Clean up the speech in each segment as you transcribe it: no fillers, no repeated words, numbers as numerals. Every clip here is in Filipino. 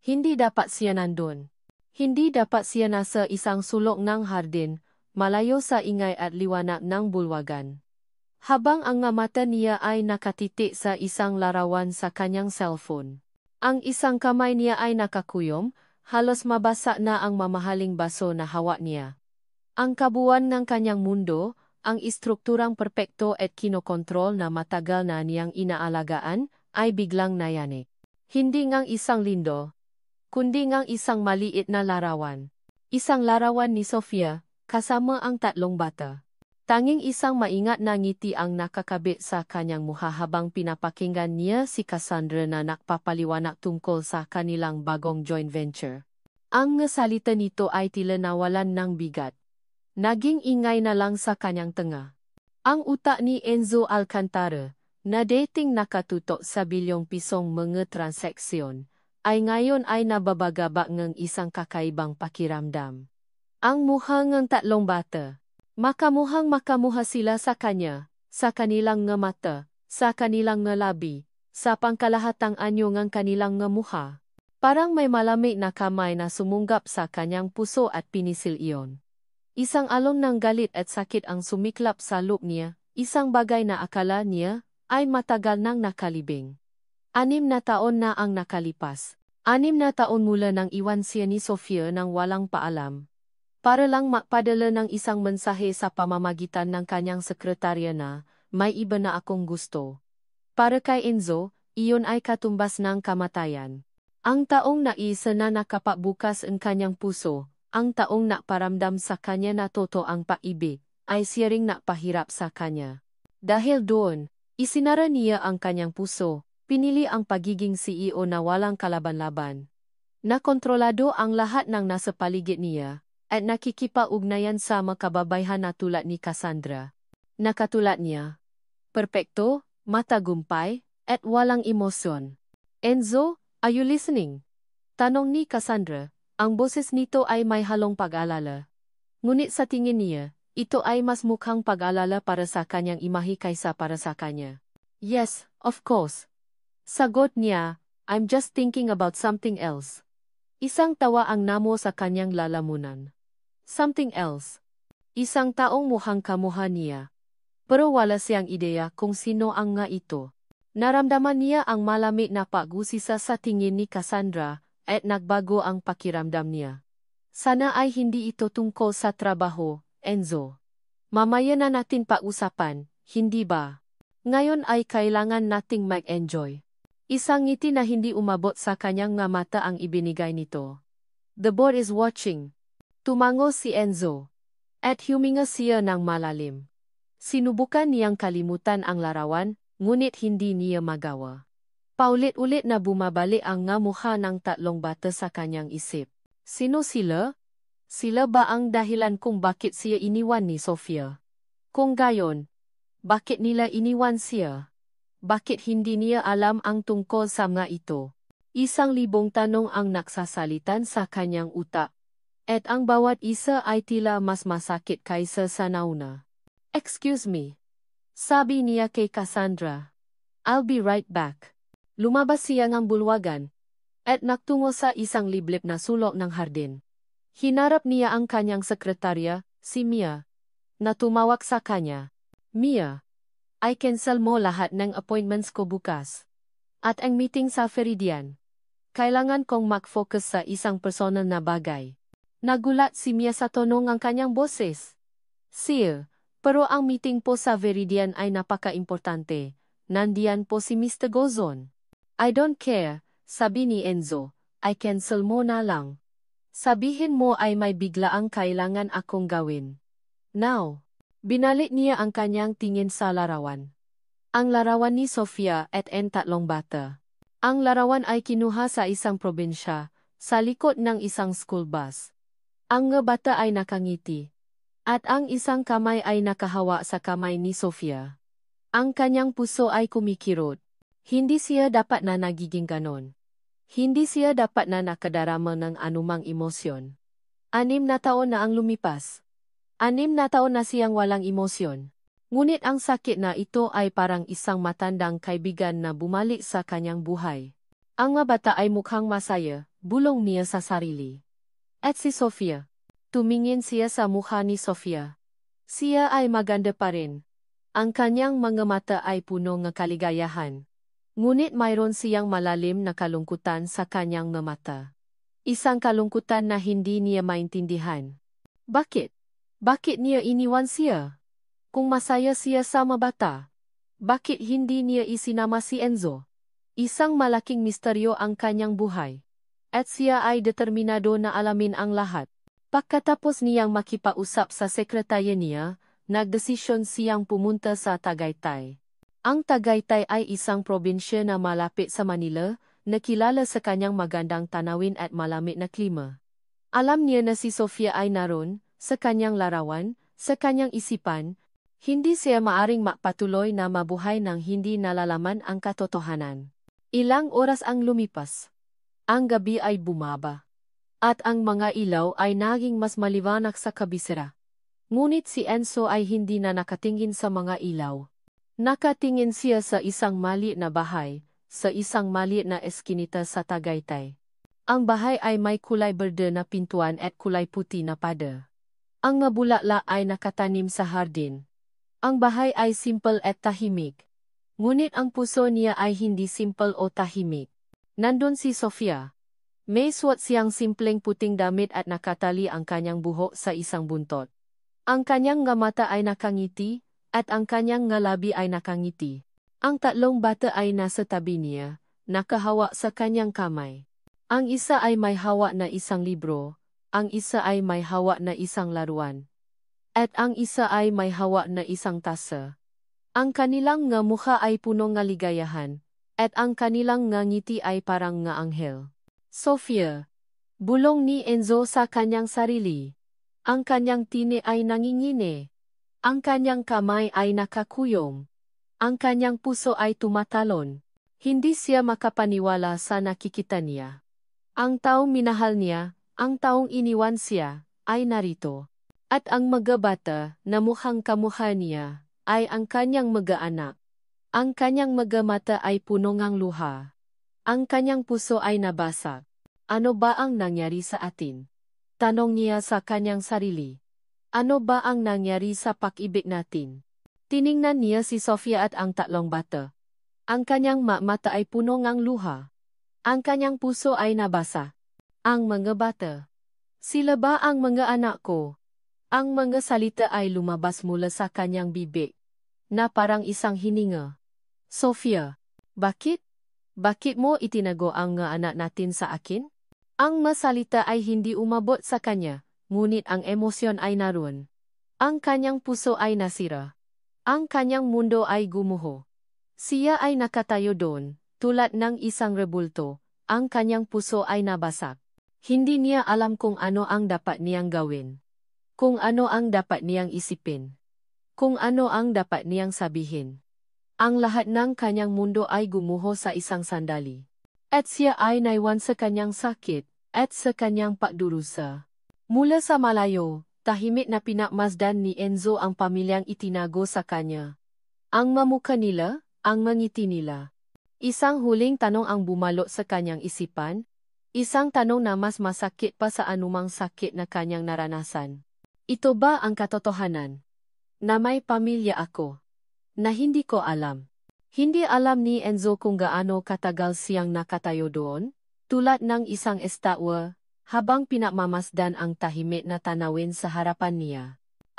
Hindi dapat siya nandun. Hindi dapat siya nasa isang sulok ng hardin, malayo sa ingay at liwanag ng bulwagan. Habang ang mata niya ay nakatitik sa isang larawan sa kanyang cellphone. Ang isang kamay niya ay nakakuyom, halos mabasa na ang mamahaling baso na hawak niya. Ang kabuuan ng kanyang mundo, ang istrukturang perpekto at kinokontrol na matagal na niyang inaalagaan, ay biglang nayanik. Hindi ngang isang lindo, kundi ngang isang maliit na larawan. Isang larawan ni Sofia, kasama ang tatlong bata. Tanging isang maingat na ngiti ang nakakabit sa kanyang mukha habang pinapakinggan niya si Cassandra na nagpapaliwanag tungkol sa kanilang bagong joint venture. Ang salita nito ay tila nawalan ng bigat. Naging ingay na lang sa kanyang tenga. Ang utak ni Enzo Alcantara, na dating nakatutok sa bilyong pisong mga transaksyon, ay ngayon ay nababagabak ng isang kakaibang pakiramdam. Ang mukha ng tatlong bata, makamuha sila sa kanya, sa kanilang nga mata, sa kanilang nga labi, sa pangkalahatang anyo ng kanilang nga mukha. Parang may malamig na kamay na sumunggap sa kanyang puso at pinisil iyon. Isang alon ng galit at sakit ang sumiklap sa loob niya, isang bagay na akala niya ay matagal nang nakalibing. 6 na taon na ang nakalipas. 6 na taon mula nang iwan siya ni Sofia nang walang paalam. Para lang magpadala ng isang mensahe sa pamamagitan ng kanyang sekretarya na, may iba na akong gusto. Para kay Enzo, iyon ay katumbas ng kamatayan. Ang taong naisa na nakapabukas ang kanyang puso, ang taong naparamdam sa kanya na totoo ang pag-ibig, ay siya ring napahirap sa kanya. Dahil doon, isinara niya ang kanyang puso, pinili ang pagiging CEO na walang kalaban-laban. Nakontrolado ang lahat ng nasa paligid niya, at nakikipag-ugnayan sa makababayhan na tulad ni Cassandra. Nakatulad niya. Perpekto, matagumpay, at walang emosyon. Enzo, are you listening? Tanong ni Cassandra. Ang boses nito ay may halong pag-alala. Ngunit sa tingin niya, ito ay mas mukhang pag-alala para sa kanyang imahe kaysa para sa kanya. Yes, of course. Sagot niya, I'm just thinking about something else. Isang tawa ang namo sa kanyang lalamunan. Something else. Isang taong mukhang kamuha niya. Pero wala siyang ideya kung sino ang nga ito. Naramdaman niya ang malamig na pag-usisa sa tingin ni Cassandra, at nagbago ang pakiramdam niya. Sana ay hindi ito tungkol sa trabaho, Enzo. Mamaya na natin pag-usapan, hindi ba? Ngayon ay kailangan nating mag-enjoy. Isang ngiti na hindi umabot sa kanyang nga mata ang ibinigay nito. The board is watching. Tumango si Enzo. At huminga siya ng malalim. Sinubukan niyang kalimutan ang larawan, ngunit hindi niya magawa. Paulit-ulit na bumabalik ang nga mukha ng tatlong bata sa kanyang isip. Sino sila? Sila ba ang dahilan kung bakit siya iniwan ni Sofia? Kung gayon, bakit nila iniwan siya? Bakit hindi niya alam ang tungkol sa mga ito? 1,000 tanong ang nagsasalitan sa kanyang utak. At ang bawat isa ay tila mas masakit kaysa sa nauna. Excuse me. Sabi niya kay Cassandra. I'll be right back. Lumabas siya ng bulwagan, at nagtungo sa isang liblib na sulok ng hardin. Hinarap niya ang kanyang sekretarya, si Mia, na tumawag sa kanya. Mia, I cancel mo lahat ng appointments ko bukas. At ang meeting sa Feridian. Kailangan kong mag-focus sa isang personal na bagay. Nagulat si Mia sa tono ng kanyang boses. Sir, pero ang meeting po sa Veridian ay napaka-importante. Nandiyan po si Mr. Gozon. I don't care, sabi ni Enzo. I cancel mo na lang. Sabihin mo ay may biglaang kailangan akong gawin. Now, binalik niya ang kanyang tingin sa larawan. Ang larawan ni Sofia at ang tatlong bata. Ang larawan ay kinuha sa isang probinsya, sa likod ng isang school bus. Ang nga bata ay nakangiti. At ang isang kamay ay nakahawa sa kamay ni Sofia. Ang kanyang puso ay kumikirot. Hindi siya dapat na nagiging ganon. Hindi siya dapat na nakadarama ng anumang emosyon. 6 na taon na ang lumipas. 6 na taon na siyang walang emosyon. Ngunit ang sakit na ito ay parang isang matandang kaibigan na bumalik sa kanyang buhay. Ang mga bata ay mukhang masaya, bulong niya sa sarili. At si Sofia. Tumingin siya sa mukha ni Sofia. Siya ay maganda pa rin. Ang kanyang mga mata ay puno ng kaligayahan. Ngunit mayroon siyang malalim na kalungkutan sa kanyang mga mata. Isang kalungkutan na hindi niya maintindihan. Bakit? Bakit niya iniwan siya? Kung masaya siya sa mga bata, bakit hindi niya isinama si Enzo? Isang malaking misteryo ang kanyang buhay. At siya ay determinado na alamin ang lahat. Pagkatapos niyang makipausap sa sekretarya niya, nagdesisyon siyang pumunta sa Tagaytay. Ang Tagaytay ay isang probinsya na malapit sa Manila, na kilala sa kanyang magandang tanawin at malamig na klima. Alam niya na si Sofia ay naroon, sa kanyang larawan, sa kanyang isipan. Hindi siya maaring magpatuloy na mabuhay nang hindi nalalaman ang katotohanan. Ilang oras ang lumipas. Ang gabi ay bumaba. At ang mga ilaw ay naging mas maliwanag sa kabisera. Ngunit si Enzo ay hindi na nakatingin sa mga ilaw. Nakatingin siya sa isang maliit na bahay, sa isang maliit na eskinita sa Tagaytay. Ang bahay ay may kulay berde na pintuan at kulay puti na pader. Ang mabulaklak ay nakatanim sa hardin. Ang bahay ay simple at tahimik. Ngunit ang puso niya ay hindi simple o tahimik. Nandun si Sofia. May suot siyang simpleng puting damit at nakatali ang kanyang buhok sa isang buntot. Ang kanyang nga mata ay nakangiti, at ang kanyang nga labi ay nakangiti. Ang tatlong bata ay nasa tabi niya, nakahawak sa kanyang kamay. Ang isa ay may hawak na isang libro, ang isa ay may hawak na isang laruan, at ang isa ay may hawak na isang tasa. Ang kanilang nga mukha ay puno ng ligayahan, at ang kanilang nga ngiti ay parang nga anghel. Sofia. Bulong ni Enzo sa kanyang sarili. Ang kanyang tini ay nangingini. Ang kanyang kamay ay nakakuyom. Ang kanyang puso ay tumatalon. Hindi siya makapaniwala sa nakikita niya. Ang taong minahal niya, ang taong iniwan siya, ay narito. At ang mga bata, na mukhang kamukha niya, ay ang kanyang mga anak. Ang kanyang mga mata ay puno ng luha. Ang kanyang puso ay nabasag. Ano ba ang nangyari sa atin? Tanong niya sa kanyang sarili. Ano ba ang nangyari sa pag-ibig natin? Tiningnan niya si Sofia at ang tatlong bata. Ang kanyang mata ay puno ng luha. Ang kanyang puso ay nabasa. Ang mga bata. Sila ba ang mga anak ko? Ang mga salita ay lumabas mula sa kanyang bibig, na parang isang hininga. Sofia, bakit? Bakit mo itinago ang nga anak natin sa akin? Ang masalita ay hindi umabot sa kanya, ngunit ang emosyon ay naroon. Ang kanyang puso ay nasira. Ang kanyang mundo ay gumuho. Siya ay nakatayo doon, tulad ng isang rebulto, ang kanyang puso ay nabasak. Hindi niya alam kung ano ang dapat niyang gawin. Kung ano ang dapat niyang isipin. Kung ano ang dapat niyang sabihin. Ang lahat ng kanyang mundo ay gumuho sa isang sandali. At siya ay naiwan sa kanyang sakit, at sa kanyang pagdurusa. Mula sa malayo, tahimik na pinakmasdan ni Enzo ang pamilyang itinago sa kanya. Ang mamuka nila, ang mangiti nila. Isang huling tanong ang bumalot sa kanyang isipan, isang tanong na mas masakit pa sa anumang sakit na kanyang naranasan. Ito ba ang katotohanan? Na may pamilya ako? Na hindi ko alam. Hindi alam ni Enzo kung gaano katagal siyang nakatayo doon, tulad ng isang estatwa, habang pinamamasdan ang tahimik na tanawin sa harapan niya.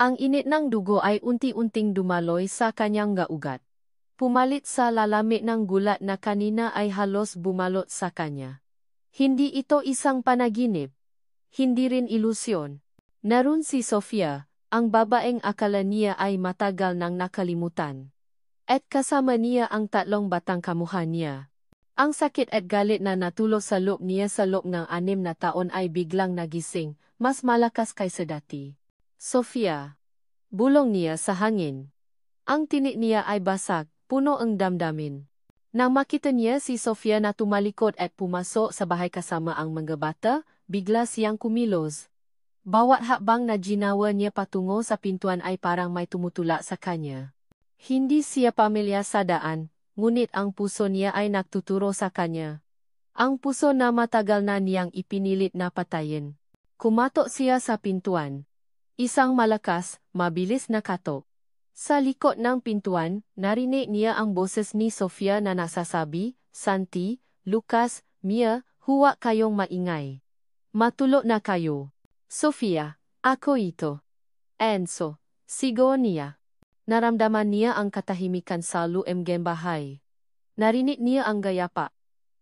Ang init ng dugo ay unti-unting dumaloy sa kanyang gaugat. Pumalit sa lalamig ng gulat na kanina ay halos bumalot sa kanya. Hindi ito isang panaginip. Hindi rin ilusyon. Naroon si Sofia, ang babaeng akala niya ay matagal nang nakalimutan. At kasama niya ang tatlong batang kamukha niya. Ang sakit at galit na natulog sa loob niya sa loob ng 6 na taon ay biglang nagising, mas malakas kaysa dati. Sofia. Bulong niya sa hangin. Ang tinik niya ay basag, puno ang damdamin. Nang makita niya si Sofia na tumalikod at pumasok sa bahay kasama ang mga bata, bigla siyang kumilos. Bawat hakbang na ginawa niya patungo sa pintuan ay parang may tumutula sa kanya. Hindi siya pamilyar sa daan, ngunit ang puso niya ay nagtuturo sa kanya. Ang puso na matagal na niyang ipinilit na patayin. Kumatok siya sa pintuan. Isang malakas, mabilis na katok. Sa likod ng pintuan, narinig niya ang boses ni Sofia na nasasabi, "Santi, Lucas, Mia, huwag kayong maingay. Matulog na kayo." "Sofia, ako ito." "Enzo," sigaw niya. Naramdaman niya ang katahimikan sa loob ng bahay. Narinig niya ang gayapa.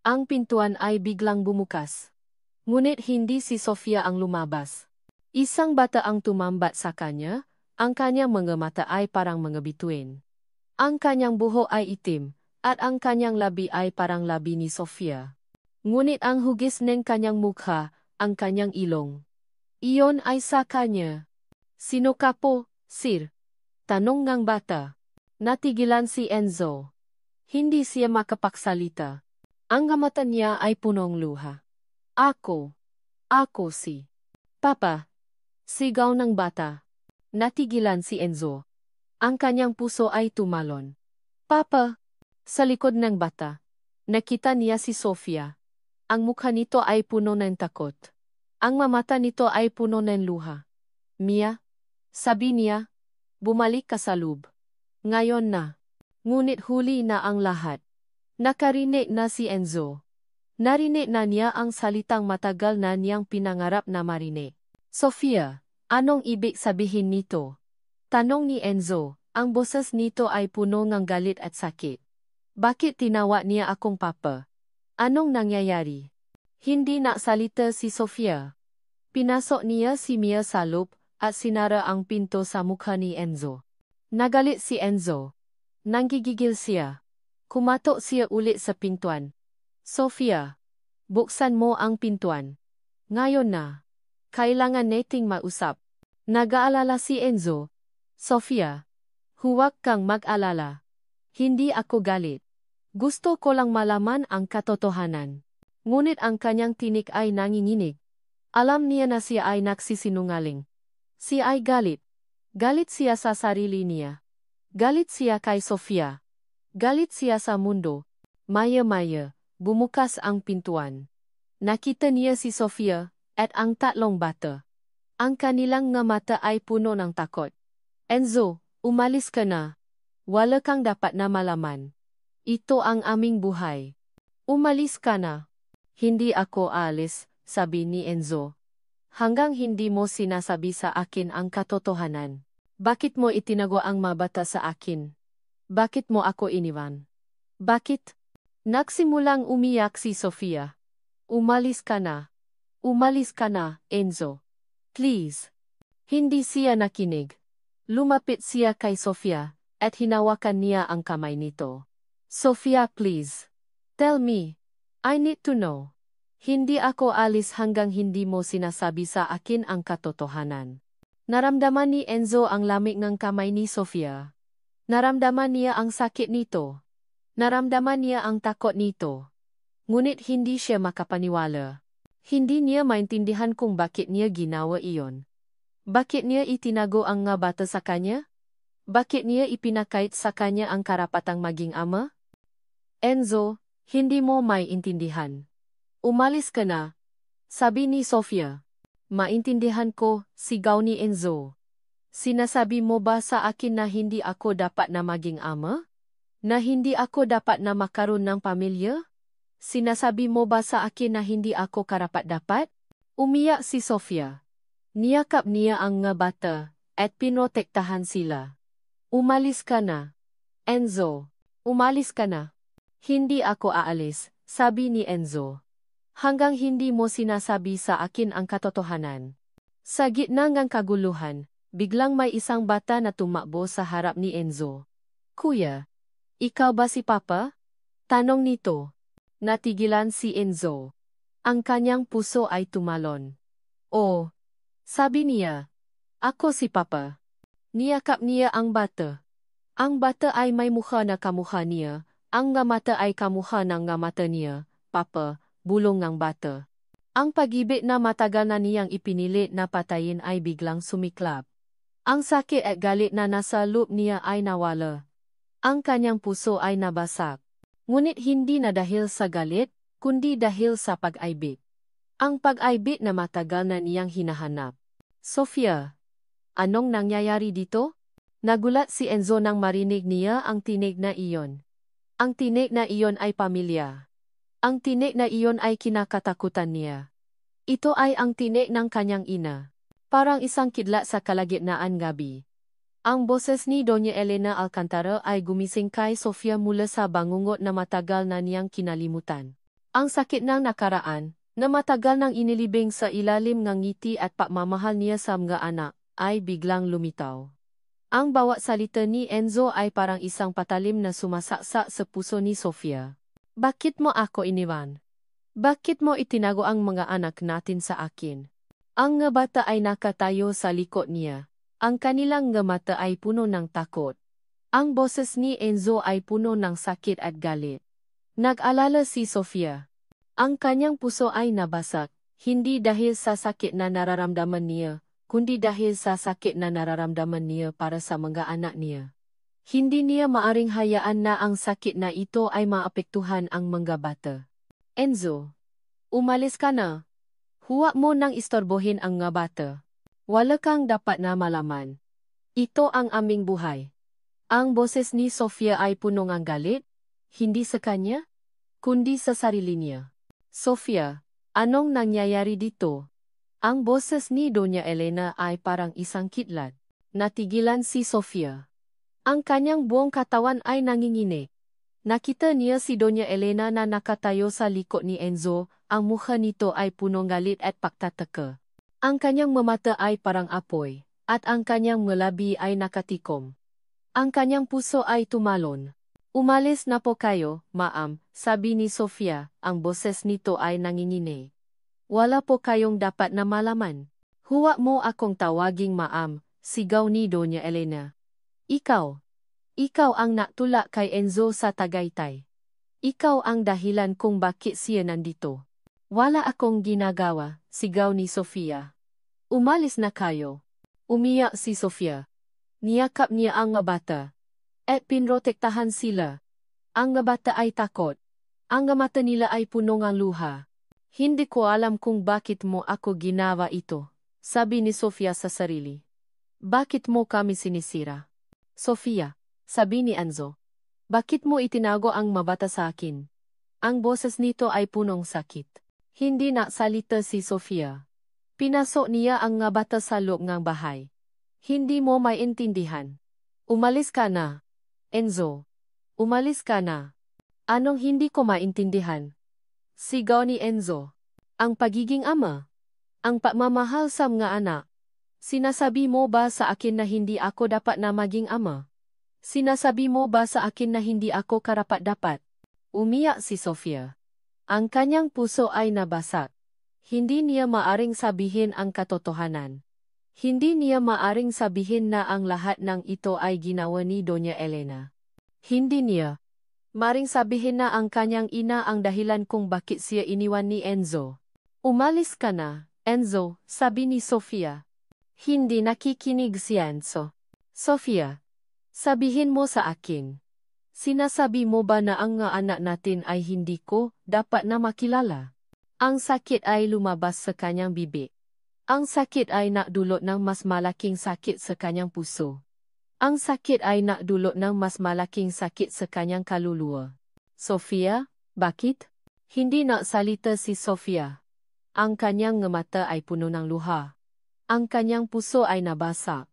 Ang pintuan ay biglang bumukas. Ngunit hindi si Sofia ang lumabas. Isang bata ang tumambat sa kanya, ang kanyang mga mata ay parang mga bituin. Ang kanyang buhok ay itim, at ang kanyang labi ay parang labi ni Sofia. Ngunit ang hugis ng kanyang mukha, ang kanyang ilong, iyon ay sa kanya. "Sino ka po, sir?" tanong ng bata. Natigilan si Enzo. Hindi siya makapagsalita. Ang mata niya ay punong luha. Ako si Papa," sigaw ng bata. Natigilan si Enzo. Ang kanyang puso ay tumalon. "Papa!" Sa likod ng bata, nakita niya si Sofia. Ang mukha nito ay puno ng takot. Ang mata nito ay puno ng luha. "Mia," sabi niya, "bumalik ka sa loob. Ngayon na." Ngunit huli na ang lahat. Nakarinig na si Enzo. Narinig na niya ang salitang matagal na niyang pinangarap na marinig. "Sofia, anong ibig sabihin nito?" tanong ni Enzo. Ang boses nito ay puno ng galit at sakit. "Bakit tinawag niya akong papa? Anong nangyayari?" Hindi nagsalita si Sofia. Pinasok niya si Mia sa loob at sinara ang pinto sa mukha ni Enzo. Nagalit si Enzo. Nanggigigil siya. Kumatok siya ulit sa pintuan. "Sofia, buksan mo ang pintuan. Ngayon na. Kailangan nating mausap." Nag-aalala si Enzo. "Sofia, huwag kang mag-alala. Hindi ako galit. Gusto ko lang malaman ang katotohanan." Ngunit ang kanyang tinig ay nanginginig. Alam niya na siya ay nagsisinungaling. Siya ay galit. Galit siya sa sarili niya. Galit siya kay Sofia. Galit siya sa mundo. Maya-maya, bumukas ang pintuan. Nakita niya si Sofia at ang tatlong bata. Ang kanilang nga mata ay puno ng takot. "Enzo, umalis ka na. Wala kang dapat na malaman. Ito ang aming buhay. Umalis ka na." "Hindi ako aalis," sabi ni Enzo. "Hanggang hindi mo sinasabi sa akin ang katotohanan. Bakit mo itinago ang mabata sa akin? Bakit mo ako iniwan? Bakit?" Nagsimulang umiyak si Sofia. "Umalis ka na. Umalis ka na, Enzo. Please." Hindi siya nakinig. Lumapit siya kay Sofia at hinawakan niya ang kamay nito. "Sofia, please. Tell me. I need to know. Hindi ako alis hanggang hindi mo sinasabi sa akin ang katotohanan." Naramdaman ni Enzo ang lamig ng kamay ni Sofia. Naramdaman niya ang sakit nito. Naramdaman niya ang takot nito. Ngunit hindi siya makapaniwala. Hindi niya maintindihan kung bakit niya ginawa iyon. Bakit niya itinago ang nga bata sa kanya? Bakit niya ipinakait sa kanya ang karapatang maging ama? "Enzo, hindi mo maintindihan. Umalis ka na," sabi ni Sofia. "Maintindihan ko," sigaw ni Enzo. "Sinasabi mo ba sa akin na hindi ako dapat na maging ama? Na hindi ako dapat na makaroon ng pamilya? Sinasabi mo ba sa akin na hindi ako karapat-dapat?" Umiyak si Sofia. Niyakap niya ang nga bata at pinotektahan sila. "Umalis ka na. Enzo, umalis ka na." "Hindi ako aalis," sabi ni Enzo. "Hanggang hindi mo sinasabi sa akin ang katotohanan." Sa gitna ng kaguluhan, biglang may isang bata na tumakbo sa harap ni Enzo. "Kuya, ikaw ba si Papa?" tanong nito. Natigilan si Enzo. Ang kanyang puso ay tumalon. "Oo," sabi niya. "Ako si Papa." Niyakap niya ang bata. Ang bata ay may mukha na kamukha niya. Ang nga mata ay kamukha ng nga mata niya. "Papa," bulong ng bata. Ang pag-ibig na matagal na niyang ipinilit na patayin ay biglang sumiklab. Ang sakit at galit na nasa loob niya ay nawala. Ang kanyang puso ay nabasak. Ngunit hindi na dahil sa galit, kundi dahil sa pag-ibig. Ang pag-ibig na matagal na niyang hinahanap. Sofia, anong nangyayari dito? Nagulat si Enzo nang marinig niya ang tinig na iyon. Ang tinig na iyon ay pamilya. Ang tinig na iyon ay kinakatakutan niya. Ito ay ang tinig ng kanyang ina. Parang isang kidlat sa kalagitnaan gabi. Ang boses ni Doña Elena Alcantara ay gumising kay Sofia mula sa bangungot na matagal na niyang kinalimutan. Ang sakit ng nakaraan, na matagal nang inilibing sa ilalim ng ngiti at pagmamahal niya sa mga anak, ay biglang lumitaw. Ang bawat salita ni Enzo ay parang isang patalim na sumasaksak sa puso ni Sofia. Bakit mo ako iniwan? Bakit mo itinago ang mga anak natin sa akin? Ang nga bata ay nakatayo sa likod niya. Ang kanilang nga mata ay puno ng takot. Ang boses ni Enzo ay puno ng sakit at galit. Nag-alala si Sofia. Ang kanyang puso ay nabasak, hindi dahil sa sakit na nararamdaman niya, kundi dahil sa sakit na nararamdaman niya para sa mga anak niya. Hindi niya maaring hayaan na ang sakit na ito ay maapektuhan ang mga bata. Enzo, umalis ka na. Huwag mo nang istorbohin ang mga bata. Wala kang dapat na malaman. Ito ang aming buhay. Ang boses ni Sofia ay puno ng galit, hindi sa kanya, kundi sa sarili niya. Sofia, anong nangyayari dito? Ang boses ni Doña Elena ay parang isang kidlat. Natigilan si Sofia. Ang kanyang buong katawan ay nanginginig. Nakita niya si Doña Elena na nakatayo sa likod ni Enzo, ang mukha nito ay punong galit at pagtataka. Ang kanyang mamata ay parang apoy, at ang kanyang labi ay nakatikom. Ang kanyang puso ay tumalon. Umalis na po kayo, ma'am, sabi ni Sofia, ang boses nito ay nanginginig. Wala po kayong dapat na malaman. Huwag mo akong tawaging ma'am, sigaw ni Doña Elena. Ikaw ang natulak kay Enzo sa Tagaytay. Ikaw ang dahilan kung bakit siya nandito. Wala akong ginagawa, sigaw ni Sofia. Umalis na kayo. Umiyak si Sofia. Niyakap niya ang bata. At pinrotektahan sila. Ang bata ay takot. Ang mata nila ay puno ng luha. Hindi ko alam kung bakit mo ako ginawa ito, sabi ni Sofia sa sarili. Bakit mo kami sinisira? Sofia, sabi ni Enzo. Bakit mo itinago ang mabata sa akin? Ang boses nito ay punong sakit. Hindi naksalita si Sofia. Pinasok niya ang bata sa loob ng bahay. Hindi mo maintindihan. Umalis ka na. Enzo, umalis ka na. Anong hindi ko maintindihan? Sigaw ni Enzo. Ang pagiging ama. Ang pagmamahal sa mga anak. Sinasabi mo ba sa akin na hindi ako dapat na maging ama? Sinasabi mo ba sa akin na hindi ako karapat-dapat? Umiyak si Sofia. Ang kanyang puso ay nabasak. Hindi niya maaring sabihin ang katotohanan. Hindi niya maaring sabihin na ang lahat ng ito ay ginawa ni Doña Elena. Hindi niya maaring sabihin na ang kanyang ina ang dahilan kung bakit siya iniwan ni Enzo. Umalis ka na, Enzo, sabi ni Sofia. Hindi nakikinig si Enzo. Sofia, sabihin mo sa akin. Sinasabi mo ba na ang nga anak natin ay hindi ko dapat na makilala? Ang sakit ay lumabas sa kanyang bibig. Ang sakit ay nakdulot ng mas malaking sakit sa kanyang puso. Ang sakit ay nakdulot ng mas malaking sakit sa kanyang kaluluwa. Sofia, bakit? Hindi naksalita si Sofia. Ang kanyang mata ay puno ng luha. Ang kanyang puso ay nabasa.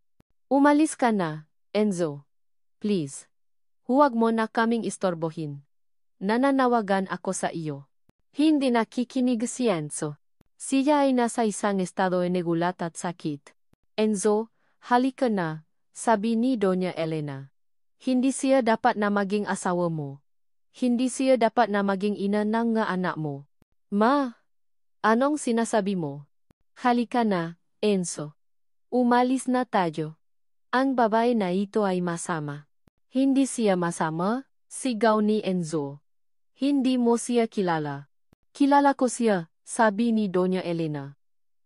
Umalis ka na, Enzo. Please. Huwag mo na kaming istorbohin. Nananawagan ako sa iyo. Hindi nakikinig si Enzo. Siya ay nasa isang estado negulat at sakit. Enzo, halika na, sabi ni Doña Elena. Hindi siya dapat na maging asawa mo. Hindi siya dapat na maging ina ng nga anak mo. Ma, anong sinasabi mo? Halika na, Enzo. Umalis na tayo. Ang babae na ito ay masama. Hindi siya masama, sigaw ni Enzo. Hindi mo siya kilala. Kilala ko siya, sabi ni Doña Elena.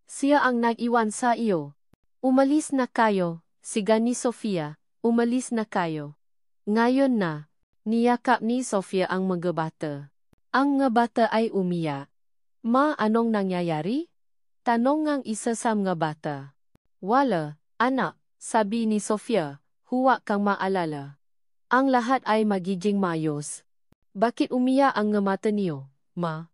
Siya ang nag-iwan sa iyo. Umalis na kayo, siga ni Sofia, umalis na kayo. Ngayon na, niyakap ni Sofia ang mga bata. Ang nga bata ay umiyak. Ma, anong nangyayari? Tanong ngang isa sa mga bata. Wala, anak, sabi ni Sofia, huwag kang maalala. Ang lahat ay magiging maayos. Bakit umiyak ang nga mata niyo, ma?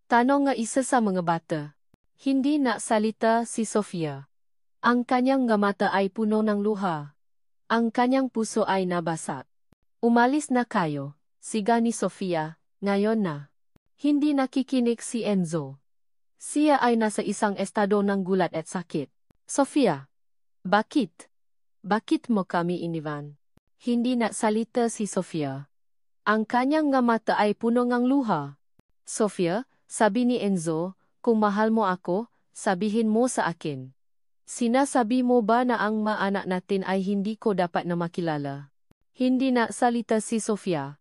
Tanong nga isa sa mga bata. Hindi naksalita si Sofia. Ang kanyang nga mata ay puno ng luha. Ang kanyang puso ay nabasag. Umalis na kayo, siga ni Sofia, ngayon na. Hindi nakikinig si Enzo. Siya ay nasa isang estado ng gulat at sakit. Sofia, bakit? Bakit mo kami iniwan? Hindi naksalita si Sofia. Ang kanyang nga mata ay puno ng luha. Sofia, sabi ni Enzo, kung mahal mo ako, sabihin mo sa akin. Sinasabi mo ba na ang maanak natin ay hindi ko dapat na makilala? Hindi naksalita si Sofia.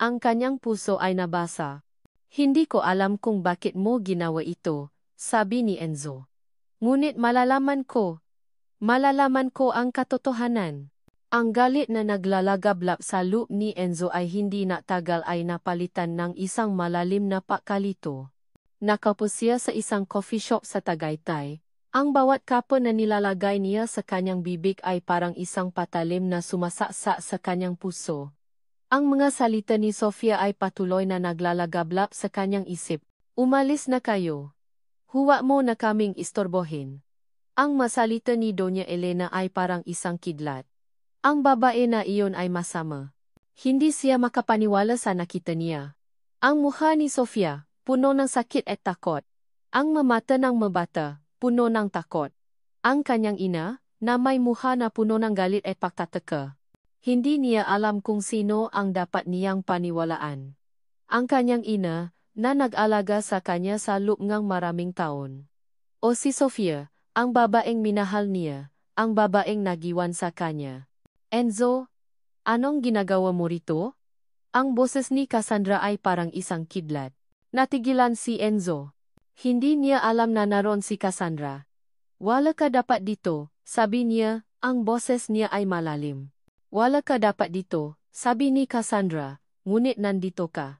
Ang kanyang puso ay nabasa. Hindi ko alam kung bakit mo ginawa ito, sabi ni Enzo. Ngunit malalaman ko ang katotohanan. Ang galit na naglalagablap sa loob ni Enzo ay hindi natagal ay napalitan ng isang malalim na pakalito. Nakaupo siya sa isang coffee shop sa Tagaytay. Ang bawat kape na nilalagay niya sa kanyang bibig ay parang isang patalim na sumasaksak sa kanyang puso. Ang mga salita ni Sofia ay patuloy na naglalagablap sa kanyang isip. Umalis na kayo. Huwag mo na kaming istorbohin. Ang masalita ni Doña Elena ay parang isang kidlat. Ang babae na iyon ay masama. Hindi siya makapaniwala sa nakita niya. Ang mukha ni Sofia, puno ng sakit at takot. Ang mamata ng mabata, puno ng takot. Ang kanyang ina, na may mukha na puno ng galit at pagtataka. Hindi niya alam kung sino ang dapat niyang paniwalaan. Ang kanyang ina, na nag-alaga sa kanya sa loob ng maraming taon. O si Sofia, ang babaeng minahal niya, ang babaeng nagiwan sa kanya. Enzo, anong ginagawa mo rito? Ang boses ni Cassandra ay parang isang kidlat. Natigilan si Enzo. Hindi niya alam na naroon si Cassandra. Wala ka dapat dito, sabi niya, ang boses niya ay malalim. Wala ka dapat dito, sabi ni Cassandra, ngunit nandito ka.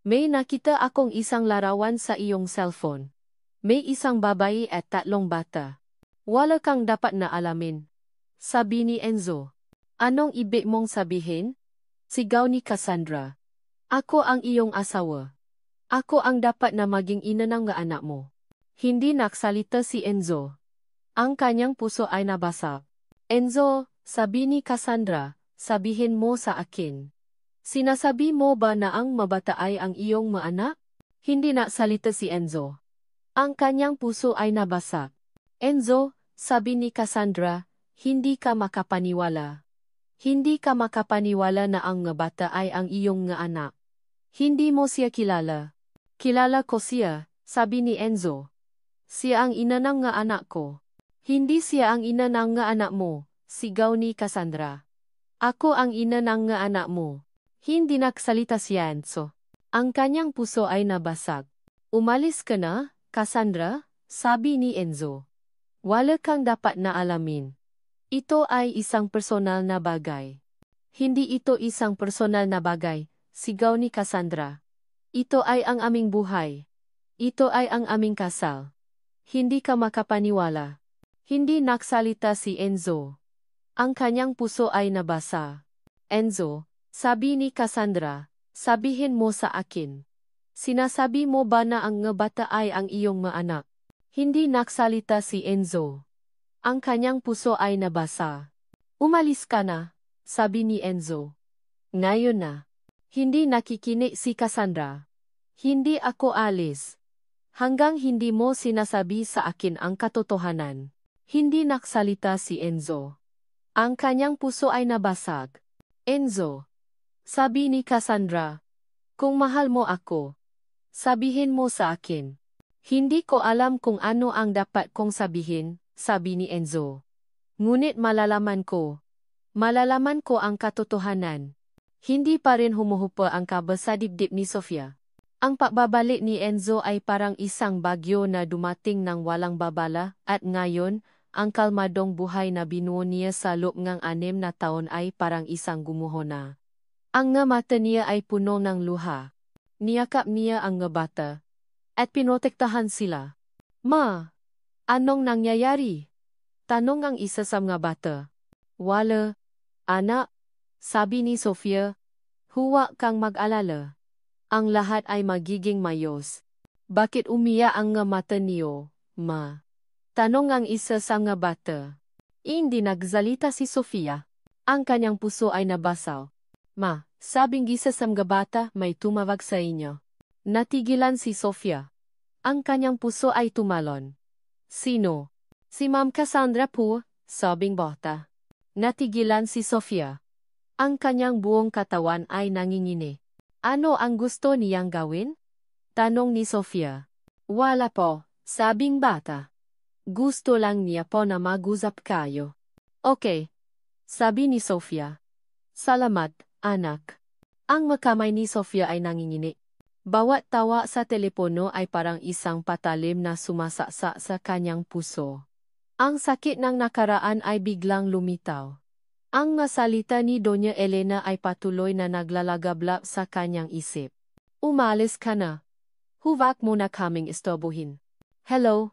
May nakita akong isang larawan sa iyong cellphone. May isang babae at 3 bata. Wala kang dapat na alamin. Sabi ni Enzo. Anong ibig mong sabihin? Sigaw ni Cassandra. Ako ang iyong asawa. Ako ang dapat na maging ina ng anak mo. Hindi naksalita si Enzo. Ang kanyang puso ay nabasa. Enzo, sabi ni Cassandra, sabihin mo sa akin. Sinasabi mo ba na ang mabata ay ang iyong maanak? Hindi naksalita si Enzo. Ang kanyang puso ay nabasa. Enzo, sabi ni Cassandra, hindi ka makapaniwala. Hindi ka makapaniwala na ang bata ay ang iyong anak. Hindi mo siya kilala. Kilala ko siya, sabi ni Enzo. Siya ang ina ng anak ko. Hindi siya ang ina ng anak mo, sigaw ni Cassandra. Ako ang ina ng anak mo. Hindi naksalita si Enzo. Ang kanyang puso ay nabasag. Umalis ka na, Cassandra, sabi ni Enzo. Wala kang dapat na alamin. Ito ay isang personal na bagay. Hindi ito isang personal na bagay, sigaw ni Cassandra. Ito ay ang aming buhay. Ito ay ang aming kasal. Hindi ka makapaniwala. Hindi naksalita si Enzo. Ang kanyang puso ay nabasa. Enzo, sabi ni Cassandra, sabihin mo sa akin. Sinasabi mo ba na ang bata ay ang iyong anak? Hindi naksalita si Enzo. Ang kanyang puso ay nabasa. Umalis ka na, sabi ni Enzo. Ngayon na. Hindi nakikinig si Cassandra. Hindi ako alis. Hanggang hindi mo sinasabi sa akin ang katotohanan. Hindi naksalita si Enzo. Ang kanyang puso ay nabasag. Enzo, sabi ni Cassandra, kung mahal mo ako, sabihin mo sa akin. Hindi ko alam kung ano ang dapat kong sabihin, sabi ni Enzo. Ngunit malalaman ko ang katotohanan. Hindi pa rin humuhupa ang kaba sa dibdib ni Sofia. Ang pagbabalik ni Enzo ay parang isang bagyo na dumating ng walang babala at ngayon, ang kalmadong buhay na binuo niya sa loob ng 6 na taon ay parang isang gumuho na. Ang nga mata niya ay puno ng luha. Niyakap niya ang mga bata at pinotektahan sila. Ma, anong nangyayari? Tanong ang isa sa mga bata. Wala, anak, sabi ni Sofia. Huwag kang mag-alala. Ang lahat ay magiging mayos. Bakit umiyak ang mga mata niyo, ma? Tanong ang isa sa mga bata. Hindi nagsalita si Sofia. Ang kanyang puso ay nabasaw. Ma, sabing isa sa mga bata may tumawag sa inyo. Natigilan si Sofia. Ang kanyang puso ay tumalon. Sino? Si Ma'am Cassandra po, sabing bata. Natigilan si Sofia. Ang kanyang buong katawan ay nangingini. Ano ang gusto niyang gawin? Tanong ni Sofia. Wala po, sabing bata. Gusto lang niya po na mag-usap kayo. Okay, sabi ni Sofia. Salamat, anak. Ang makamay ni Sofia ay nangingini. Bawat tawa sa telepono ay parang isang patalim na sumasaksa sa kanyang puso. Ang sakit ng nakaraan ay biglang lumitaw. Ang mga salita ni Doña Elena ay patuloy na naglalagablap sa kanyang isip. Umalis ka na. Huwag mo na kaming istorbohin. Hello?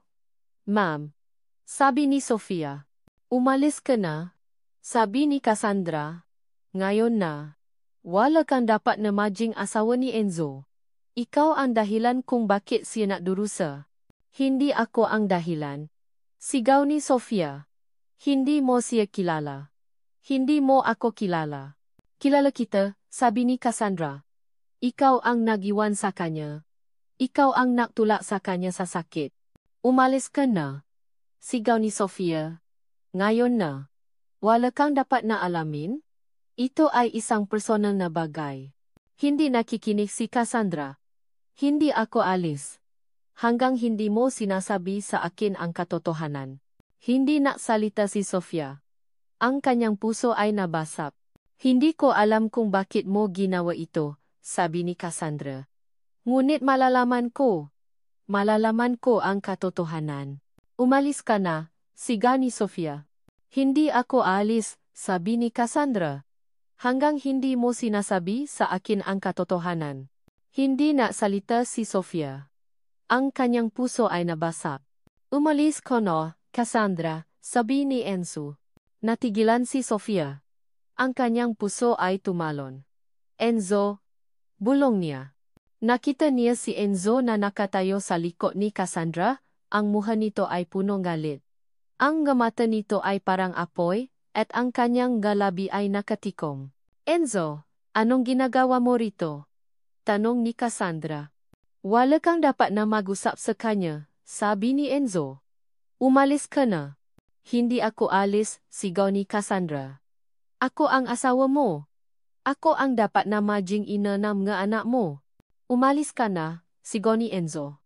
Ma'am. Sabi ni Sofia. Umalis ka na? Sabi ni Cassandra. Ngayon na. Wala kang dapat na maging asawa ni Enzo. Ikaw ang dahilan kung bakit siya nagdurusa. Hindi ako ang dahilan. Sigaw ni Sofia. Hindi mo siya kilala. Hindi mo ako kilala. Kilala kita, sabi ni Cassandra. Ikaw ang nag-iwan sa kanya. Ikaw ang nagtulak sa kanya sa sakit. Umalis ka na. Sigaw ni Sofia. Ngayon na. Wala kang dapat na alamin? Ito ay isang personal na bagay. Hindi nakikinig si Cassandra. Hindi ako alis. Hanggang hindi mo sinasabi sa akin ang katotohanan. Hindi nagsalita si Sofia. Ang kanyang puso ay nabasap. Hindi ko alam kung bakit mo ginawa ito, sabi ni Cassandra. Ngunit malalaman ko. Malalaman ko ang katotohanan. Umalis ka na, sigaw ni Sofia. Hindi ako alis, sabi ni Cassandra. Hanggang hindi mo sinasabi sa akin ang katotohanan. Hindi nagsalita si Sofia. Ang kanyang puso ay nabasap. Umalis ko no, Cassandra, sabi ni Enzo. Natigilan si Sofia. Ang kanyang puso ay tumalon. Enzo, bulong niya. Nakita niya si Enzo na nakatayo sa likod ni Cassandra, ang mukha nito ay punong galit. Ang mata nito ay parang apoy, at ang kanyang galabi ay nakatikom. Enzo, anong ginagawa mo rito? Tanong ni Cassandra. Wala kang dapat na mag-usap sa kanya, sabi ni Enzo. Umalis ka na. Hindi ako alis, sigaw ni Cassandra. Ako ang asawa mo. Ako ang dapat na maging ina ng mga anak mo. Umalis ka na, sigaw ni Enzo.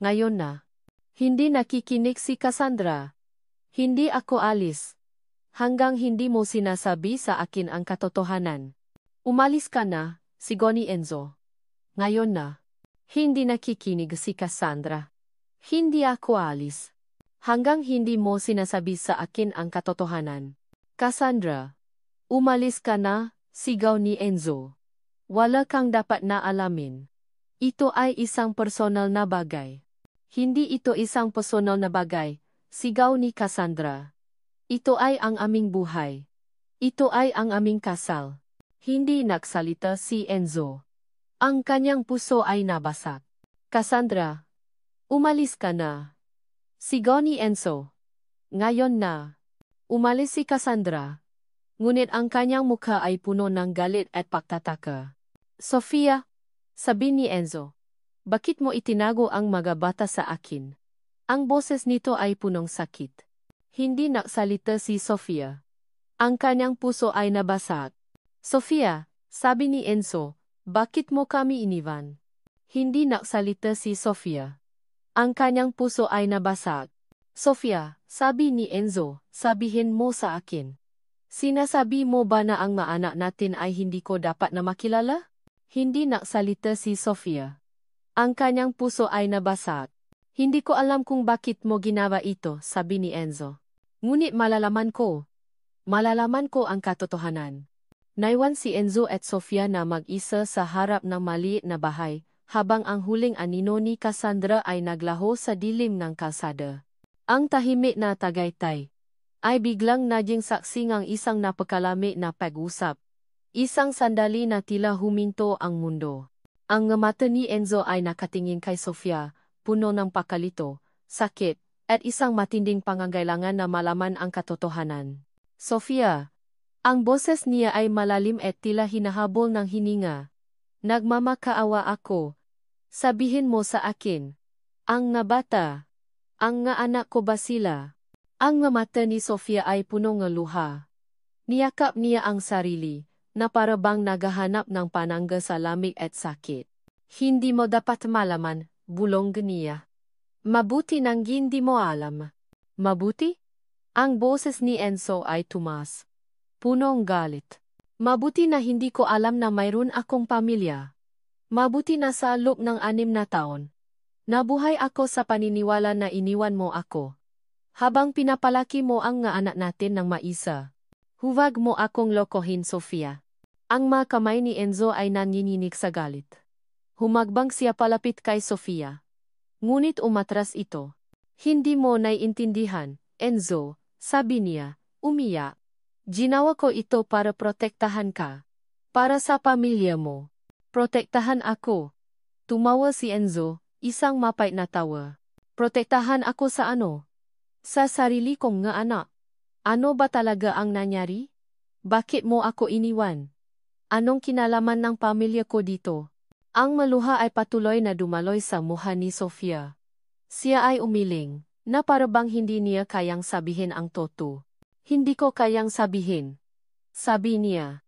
Ngayon na. Hindi nakikinig si Cassandra. Hindi ako alis. Hanggang hindi mo sinasabi sa akin ang katotohanan. Umalis ka na, sigaw ni Enzo. Ngayon na. Hindi nakikinig si Cassandra. Hindi ako alis. Hanggang hindi mo sinasabi sa akin ang katotohanan. Cassandra. Umalis ka na, sigaw ni Enzo. Wala kang dapat na alamin. Ito ay isang personal na bagay. Hindi ito isang personal na bagay, sigaw ni Cassandra. Ito ay ang aming buhay. Ito ay ang aming kasal. Hindi nagsalita si Enzo. Ang kanyang puso ay nabasak. Cassandra, umalis ka na. Sigaw ni Enzo. Ngayon na. Umalis si Cassandra. Ngunit ang kanyang mukha ay puno ng galit at pagtataka. Sofia, sabi ni Enzo. Bakit mo itinago ang mga bata sa akin? Ang boses nito ay punong sakit. Hindi nagsalita si Sofia. Ang kanyang puso ay nabasak. Sofia, sabi ni Enzo, bakit mo kami iniwan? Hindi nagsalita si Sofia. Ang kanyang puso ay nabasak. Sofia, sabi ni Enzo, sabihin mo sa akin. Sinasabi mo ba na ang maanak natin ay hindi ko dapat na makilala? Hindi nagsalita si Sofia. Ang kanyang puso ay nabasak. Hindi ko alam kung bakit mo ginawa ito, sabi ni Enzo. Ngunit malalaman ko. Malalaman ko ang katotohanan. Naiwan si Enzo at Sofia na mag-isa sa harap ng maliit na bahay, habang ang huling anino ni Cassandra ay naglaho sa dilim ng kalsada. Ang tahimik na Tagaytay ay biglang naging saksi ng isang napakalami na pag-usap. Isang sandali na tila huminto ang mundo. Ang mata ni Enzo ay nakatingin kay Sofia, puno ng pakalito, sakit, at isang matinding pangangailangan na malaman ang katotohanan. Sofia. Ang boses niya ay malalim at tila hinahabol ng hininga. Nagmamakaawa ako. Sabihin mo sa akin. Ang nga bata. Ang nga anak ko ba sila? Ang nga mata ni Sofia ay puno ng luha. Niyakap niya ang sarili, na para bang naghahanap ng panangga sa lamig at sakit. Hindi mo dapat malaman, bulong niya. Mabuti nang hindi mo alam. Mabuti? Ang boses ni Enzo ay tumas. Punong galit. Mabuti na hindi ko alam na mayroon akong pamilya. Mabuti na sa loob ng 6 na taon. Nabuhay ako sa paniniwala na iniwan mo ako. Habang pinapalaki mo ang nga anak natin ng maisa. Huwag mo akong lokohin, Sofia. Ang mga kamay ni Enzo ay nanginginig sa galit. Humagbang siya palapit kay Sofia. Ngunit umatras ito. Hindi mo naiintindihan, Enzo, sabi niya, umiyak. Ginawa ko ito para protektahan ka. Para sa pamilya mo. Protektahan ako. Tumawa si Enzo, isang mapait na tawa. Protektahan ako sa ano? Sa sarili kong nga anak. Ano ba talaga ang nangyari? Bakit mo ako iniwan? Anong kinalaman ng pamilya ko dito? Ang maluha ay patuloy na dumaloy sa mukha ni Sofia. Siya ay umiling, na para bang hindi niya kayang sabihin ang totoo. Hindi ko kayang sabihin. Sabi niya.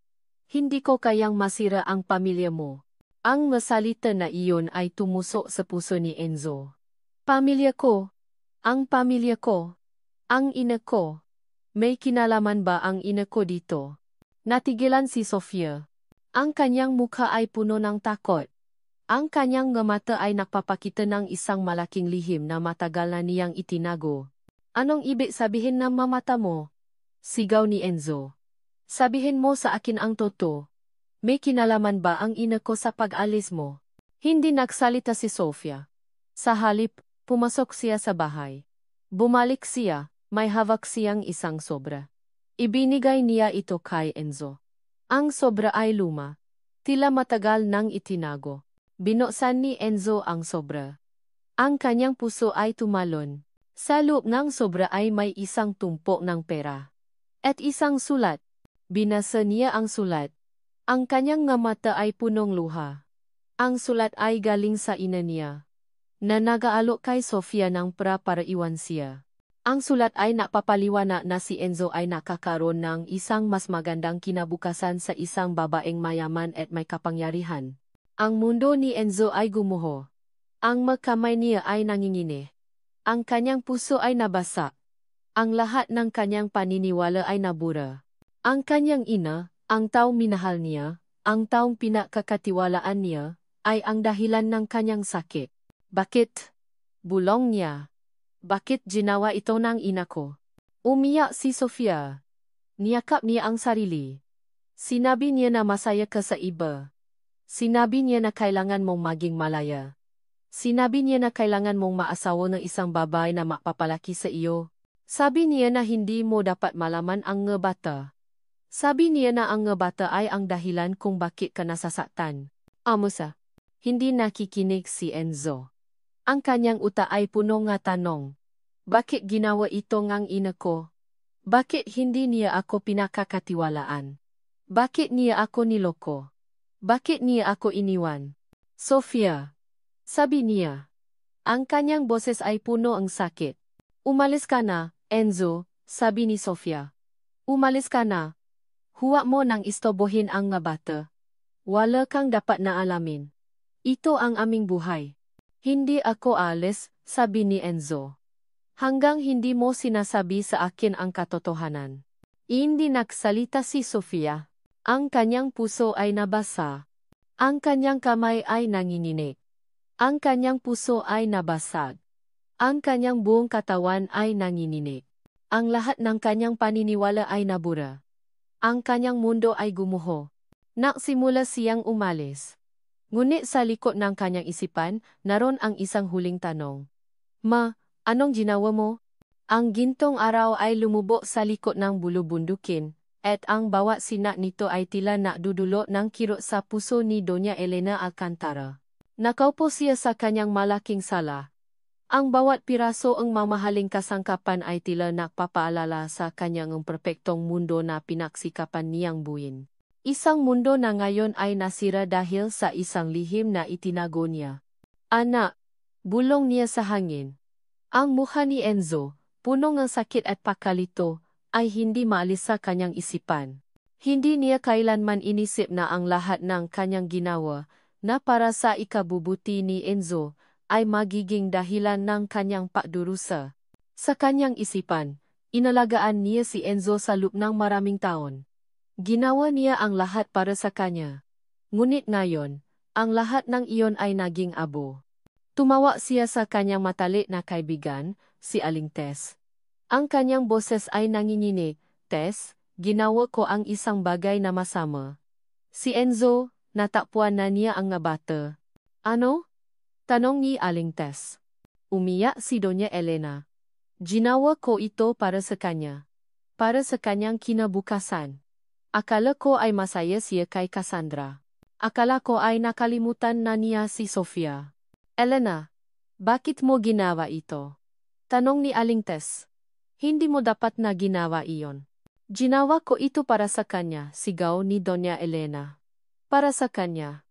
Hindi ko kayang masira ang pamilya mo. Ang masalita na iyon ay tumusok sa puso ni Enzo. Pamilya ko. Ang pamilya ko. Ang ina ko. May kinalaman ba ang ina ko dito? Natigilan si Sofia. Ang kanyang mukha ay puno ng takot. Ang kanyang mata ay nagpapakita ng isang malaking lihim na matagal na niyang itinago. Anong ibig sabihin ng mamata mo? Sigaw ni Enzo. Sabihin mo sa akin ang totoo. May kinalaman ba ang ina ko sa pag-alis mo? Hindi nagsalita si Sofia. Sa halip, pumasok siya sa bahay. Bumalik siya, may hawak siyang isang sobra. Ibinigay niya ito kay Enzo. Ang sobra ay luma. Tila matagal nang itinago. Binuksan ni Enzo ang sobra. Ang kanyang puso ay tumalon. Sa loob ng sobra ay may isang tumpok ng pera. At isang sulat. Binasa niya ang sulat. Ang kanyang nga mata ay punong luha. Ang sulat ay galing sa ina niya, na nag-aalok kay Sofia ng pera para iwan siya. Ang sulat ay napapaliwanag na si Enzo ay nakakaroon ng isang mas magandang kinabukasan sa isang babaeng mayaman at may kapangyarihan. Ang mundo ni Enzo ay gumuho. Ang magkamay niya ay nanginginig. Ang kanyang puso ay nabasa. Ang lahat ng kanyang paniniwala ay nabura. Ang kanyang ina, ang taong minahal niya, ang taong pinakakatiwalaan niya, ay ang dahilan ng kanyang sakit. Bakit? Bulong niya. Bakit ginawa ito ng ina ko? Umiyak si Sofia. Niyakap niya ang sarili. Sinabi niya na masaya ka sa iba. Sinabi niya na kailangan mong maging malaya. Sinabi niya na kailangan mong maasawa ng isang babae na mapapalaki sa iyo. Sabi niya na hindi mo dapat malaman ang nga bata. Sabi niya na ang nga bata ay ang dahilan kung bakit ka nasasaktan. Amusa. Hindi nakikinig si Enzo. Ang kanyang uta ay puno nga tanong. Bakit ginawa ito ngang ina ko? Bakit hindi niya ako pinakakatiwalaan? Bakit niya ako niloko? Bakit niya ako iniwan? Sofia. Sabi niya. Ang kanyang boses ay puno ang sakit. Umalis ka na, Enzo, sabi ni Sofia. Umalis ka na. Huwag mo nang istobohin ang nga bata. Wala kang dapat na alamin. Ito ang aming buhay. Hindi ako alis, sabi ni Enzo. Hanggang hindi mo sinasabi sa akin ang katotohanan. Hindi nagsalita si Sofia. Ang kanyang puso ay nabasa. Ang kanyang kamay ay nanginginig. Ang kanyang puso ay nabasag. Ang kanyang buong katawan ay nanginginig. Ang lahat ng kanyang paniniwala ay nabura. Ang kanyang mundo ay gumuho. Nagsimula siyang umalis. Ngunit sa likod ng kanyang isipan, naroon ang isang huling tanong. Ma, anong ginawa mo? Ang gintong araw ay lumubo sa likod ng bulubundukin, at ang bawat sinak nito ay tila nakdudulo ng kirot sa puso ni Doña Elena Alcantara. Nakaupo siya sa kanyang malaking sala. Ang bawat piraso ng mamahaling kasangkapan ay tila nakpapaalala sa kanyang perpektong mundo na pinagsikapan niyang buuin. Isang mundo na ngayon ay nasira dahil sa isang lihim na itinago niya. Anak, bulong niya sa hangin. Ang mukha ni Enzo, puno ng sakit at pakalito, ay hindi maalis sa kanyang isipan. Hindi niya kailanman inisip na ang lahat ng kanyang ginawa, na para sa ikabubuti ni Enzo, ay magiging dahilan ng kanyang pagdurusa. Sa kanyang isipan, inalagaan niya si Enzo sa loob ng maraming taon. Ginawa niya ang lahat para sa kanya. Ngunit ngayon, ang lahat ng iyon ay naging abo. Tumawa siya sa kanyang matalik na kaibigan, si Aling Tess. Ang kanyang boses ay nanginginig, Tess, ginawa ko ang isang bagay na masama. Si Enzo, natakpuan na niya ang bata. Ano? Tanong ni Aling Tess. Umiyak si Doña Elena. Ginawa ko ito para sa kanya. Para sa kanyang kinabukasan. Akala ko ay masaya siya kay Cassandra. Akala ko ay nakalimutan na niya si Sofia. Elena, bakit mo ginawa ito? Tanong ni Aling Tess. Hindi mo dapat na ginawa iyon. Ginawa ko ito para sa kanya, sigaw ni Doña Elena. Para sa kanya.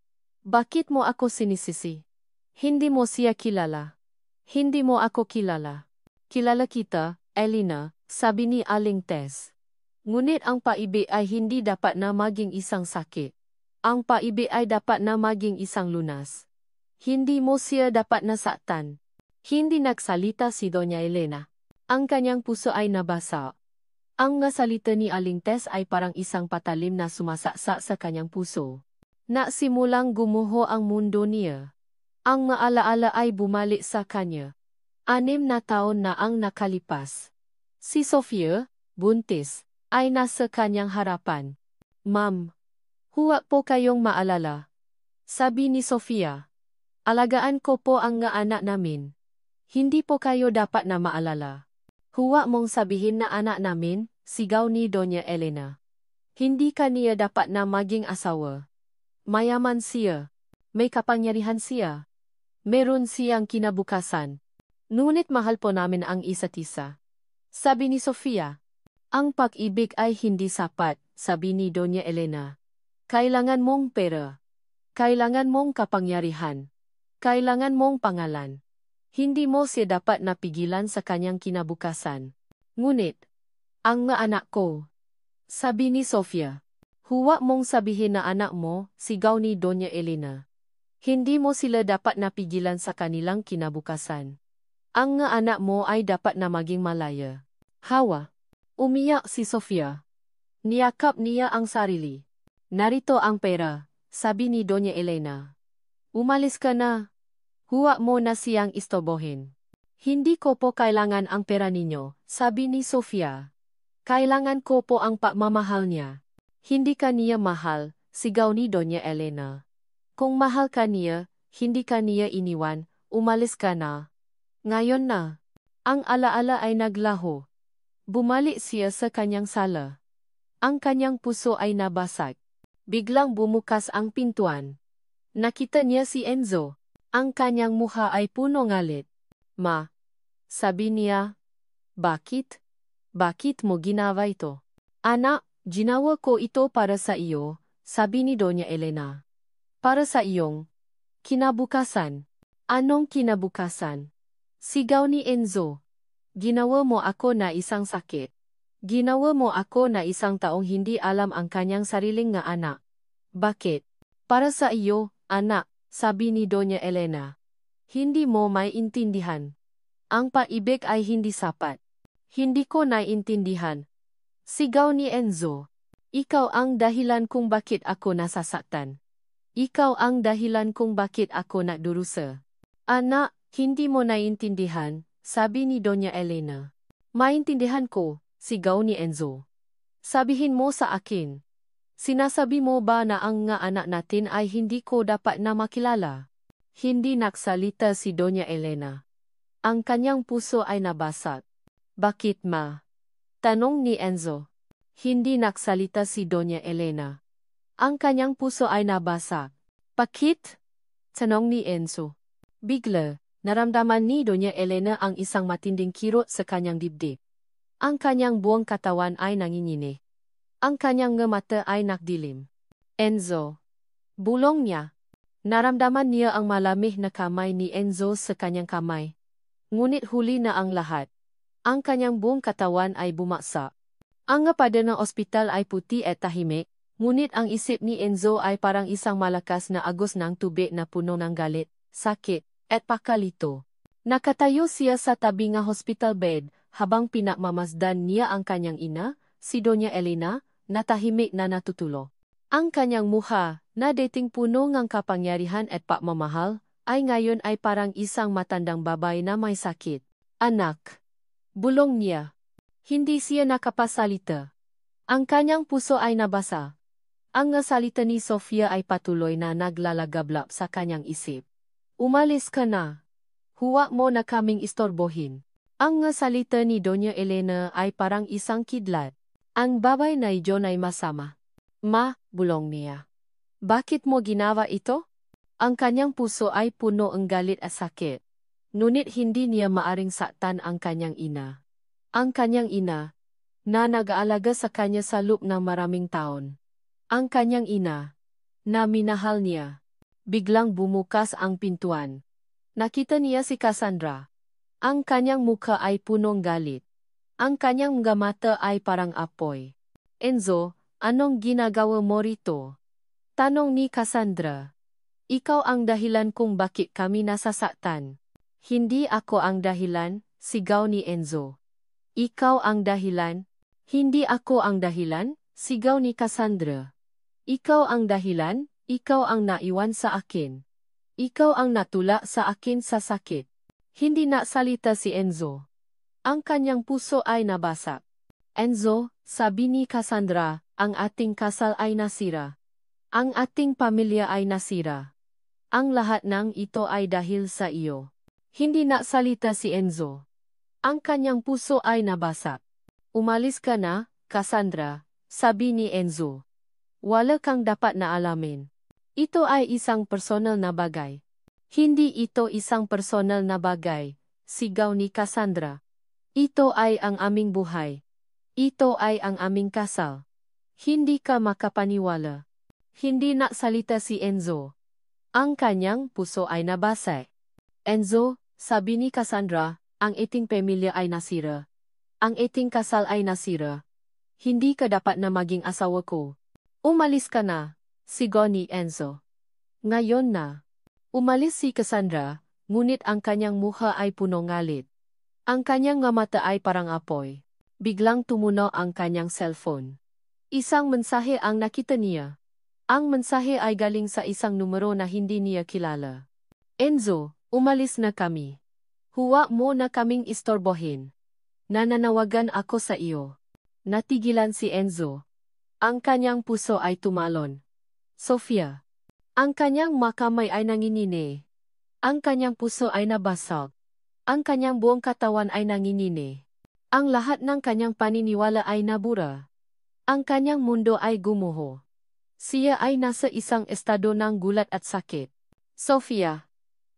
Bakit mo ako sinisisi? Hindi mo siya kilala. Hindi mo ako kilala. Kilala kita, Elena, sabi ni Aling Tess. Ngunit ang paibig ay hindi dapat na maging isang sakit. Ang paibig ay dapat na maging isang lunas. Hindi mo siya dapat nasaktan. Hindi nagsalita si Doña Elena. Ang kanyang puso ay nabasa. Ang nasalita ni Aling Tess ay parang isang patalim na sumasaksak sa kanyang puso. Nasimulang gumuho ang mundo niya. Ang maalaala ay bumalik sa kanya. 6 na taon na ang nakalipas. Si Sofia, buntis, ay nasa kanyang harapan. Ma'am, huwag po kayong maalala. Sabi ni Sofia. Alagaan ko po ang nga anak namin. Hindi po kayo dapat na maalala. Huwag mong sabihin na anak namin, sigaw ni Doña Elena. Hindi ka niya dapat na maging asawa. Mayaman siya. May kapangyarihan siya. Meron siyang kinabukasan. Ngunit mahal po namin ang isa't isa. Sabi ni Sofia. Ang pag-ibig ay hindi sapat, sabi ni Doña Elena. Kailangan mong pera. Kailangan mong kapangyarihan. Kailangan mong pangalan. Hindi mo siya dapat napigilan sa kanyang kinabukasan. Ngunit, ang nga anak ko, sabi ni Sofia. Huwag mong sabihin na anak mo, sigaw ni Doña Elena. Hindi mo sila dapat napigilan sa kanilang kinabukasan. Ang nga anak mo ay dapat na maging malaya. Hawa. Umiyak si Sofia. Niyakap niya ang sarili. Narito ang pera, sabi ni Doña Elena. Umalis ka na. Huwag mo na siyang istorbohin. Hindi ko po kailangan ang pera ninyo, sabi ni Sofia. Kailangan ko po ang pagmamahal niya. Hindi ka niya mahal, sigaw ni Doña Elena. Kung mahal ka niya, hindi ka niya iniwan, umalis ka na. Ngayon na. Ang alaala ay naglaho. Bumalik siya sa kanyang sala. Ang kanyang puso ay nabasag. Biglang bumukas ang pintuan. Nakita niya si Enzo. Ang kanyang mukha ay puno ngalit. Ma, sabi niya. Bakit? Bakit mo ginawa ito? Anak, ginawa ko ito para sa iyo, sabi ni Doña Elena. Para sa iyong kinabukasan. Anong kinabukasan? Sigaw ni Enzo. Ginawa mo ako na isang sakit. Ginawa mo ako na isang taong hindi alam ang kanyang sariling nga anak. Bakit? Para sa iyo, anak, sabi ni Doña Elena. Hindi mo maiintindihan. Ang pag-ibig ay hindi sapat. Hindi ko naiintindihan. Sigaw ni Enzo. Ikaw ang dahilan kung bakit ako nasasaktan. Ikaw ang dahilan kung bakit ako nagdurusa. Anak, hindi mo naiintindihan, sabi ni Doña Elena. Maintindihan ko, sigaw ni Enzo. Sabihin mo sa akin. Sinasabi mo ba na ang nga anak natin ay hindi ko dapat na makilala? Hindi nagsalita si Doña Elena. Ang kanyang puso ay nabasag. Bakit ma? Tanong ni Enzo. Hindi nagsalita si Doña Elena. Ang kanyang puso ay nabasag. Bakit? Tanong ni Enzo. Bigla, naramdaman ni Doña Elena ang isang matinding kirot sa kanyang dibdib. Ang kanyang buong katawan ay nanginginig. Ang kanyang mata ay nakdilim. Enzo. Bulong niya. Naramdaman niya ang malamig na kamay ni Enzo sa kanyang kamay. Ngunit huli na ang lahat. Ang kanyang buong katawan ay bumagsak. Ang pader ng ospital ay puti at tahimik, ngunit ang isip ni Enzo ay parang isang malakas na agos ng tubig na puno ng galit, sakit, at pakalito. Nakatayo siya sa tabi ng hospital bed, habang pinagmamasdan niya ang kanyang ina, si Doña Elena, na tahimik na natutulog. Ang kanyang mukha, na dating puno ng kapangyarihan at pagmamahal, ay ngayon ay parang isang matandang babae na may sakit. Anak. Bulong niya. Hindi siya nakapasalita. Ang kanyang puso ay nabasa. Ang salita ni Sofia ay patuloy na naglalagablap sa kanyang isip. Umalis ka na. Huwag mo na kaming istorbohin. Ang salita ni Doña Elena ay parang isang kidlat. Ang babae na iyon ay masama. Ma, bulong niya. Bakit mo ginawa ito? Ang kanyang puso ay puno ng galit at sakit. Ngunit hindi niya maaring saktan ang kanyang ina. Ang kanyang ina, na nag-aalaga sa kanya sa loob ng maraming taon. Ang kanyang ina, na minahal niya. Biglang bumukas ang pintuan. Nakita niya si Cassandra. Ang kanyang mukha ay punong galit. Ang kanyang mga mata ay parang apoy. Enzo, anong ginagawa mo rito? Tanong ni Cassandra. Ikaw ang dahilan kung bakit kami nasasaktan. Hindi ako ang dahilan, sigaw ni Enzo. Ikaw ang dahilan? Hindi ako ang dahilan, sigaw ni Cassandra. Ikaw ang dahilan, ikaw ang naiwan sa akin. Ikaw ang natula sa akin sa sakit. Hindi nagsalita si Enzo. Ang kanyang puso ay nabasag. Enzo, sabi ni Cassandra, ang ating kasal ay nasira. Ang ating pamilya ay nasira. Ang lahat ng ito ay dahil sa iyo. Hindi nagsalita si Enzo. Ang kanyang puso ay nabasag. Umalis ka na, Cassandra, sabi ni Enzo. Wala kang dapat na alamin. Ito ay isang personal na bagay. Hindi ito isang personal na bagay, sigaw ni Cassandra. Ito ay ang aming buhay. Ito ay ang aming kasal. Hindi ka makapaniwala. Hindi nagsalita si Enzo. Ang kanyang puso ay nabasag. Enzo, sabi ni Cassandra, ang ating pamilya ay nasira. Ang ating kasal ay nasira. Hindi ka dapat na maging asawa ko. Umalis ka na, sigaw ni Enzo. Ngayon na. Umalis si Cassandra, ngunit ang kanyang mukha ay punong galit. Ang kanyang mata ay parang apoy. Biglang tumunog ang kanyang cellphone. Isang mensahe ang nakita niya. Ang mensahe ay galing sa isang numero na hindi niya kilala. Enzo, umalis na kami. Huwag mo na kaming istorbohin. Nananawagan ako sa iyo. Natigilan si Enzo. Ang kanyang puso ay tumalon. Sofia. Ang kanyang makamay ay nanginine. Ang kanyang puso ay nabasag. Ang kanyang buong katawan ay nanginine. Ang lahat ng kanyang paniniwala ay nabura. Ang kanyang mundo ay gumuho. Siya ay nasa isang estado ng gulat at sakit. Sofia.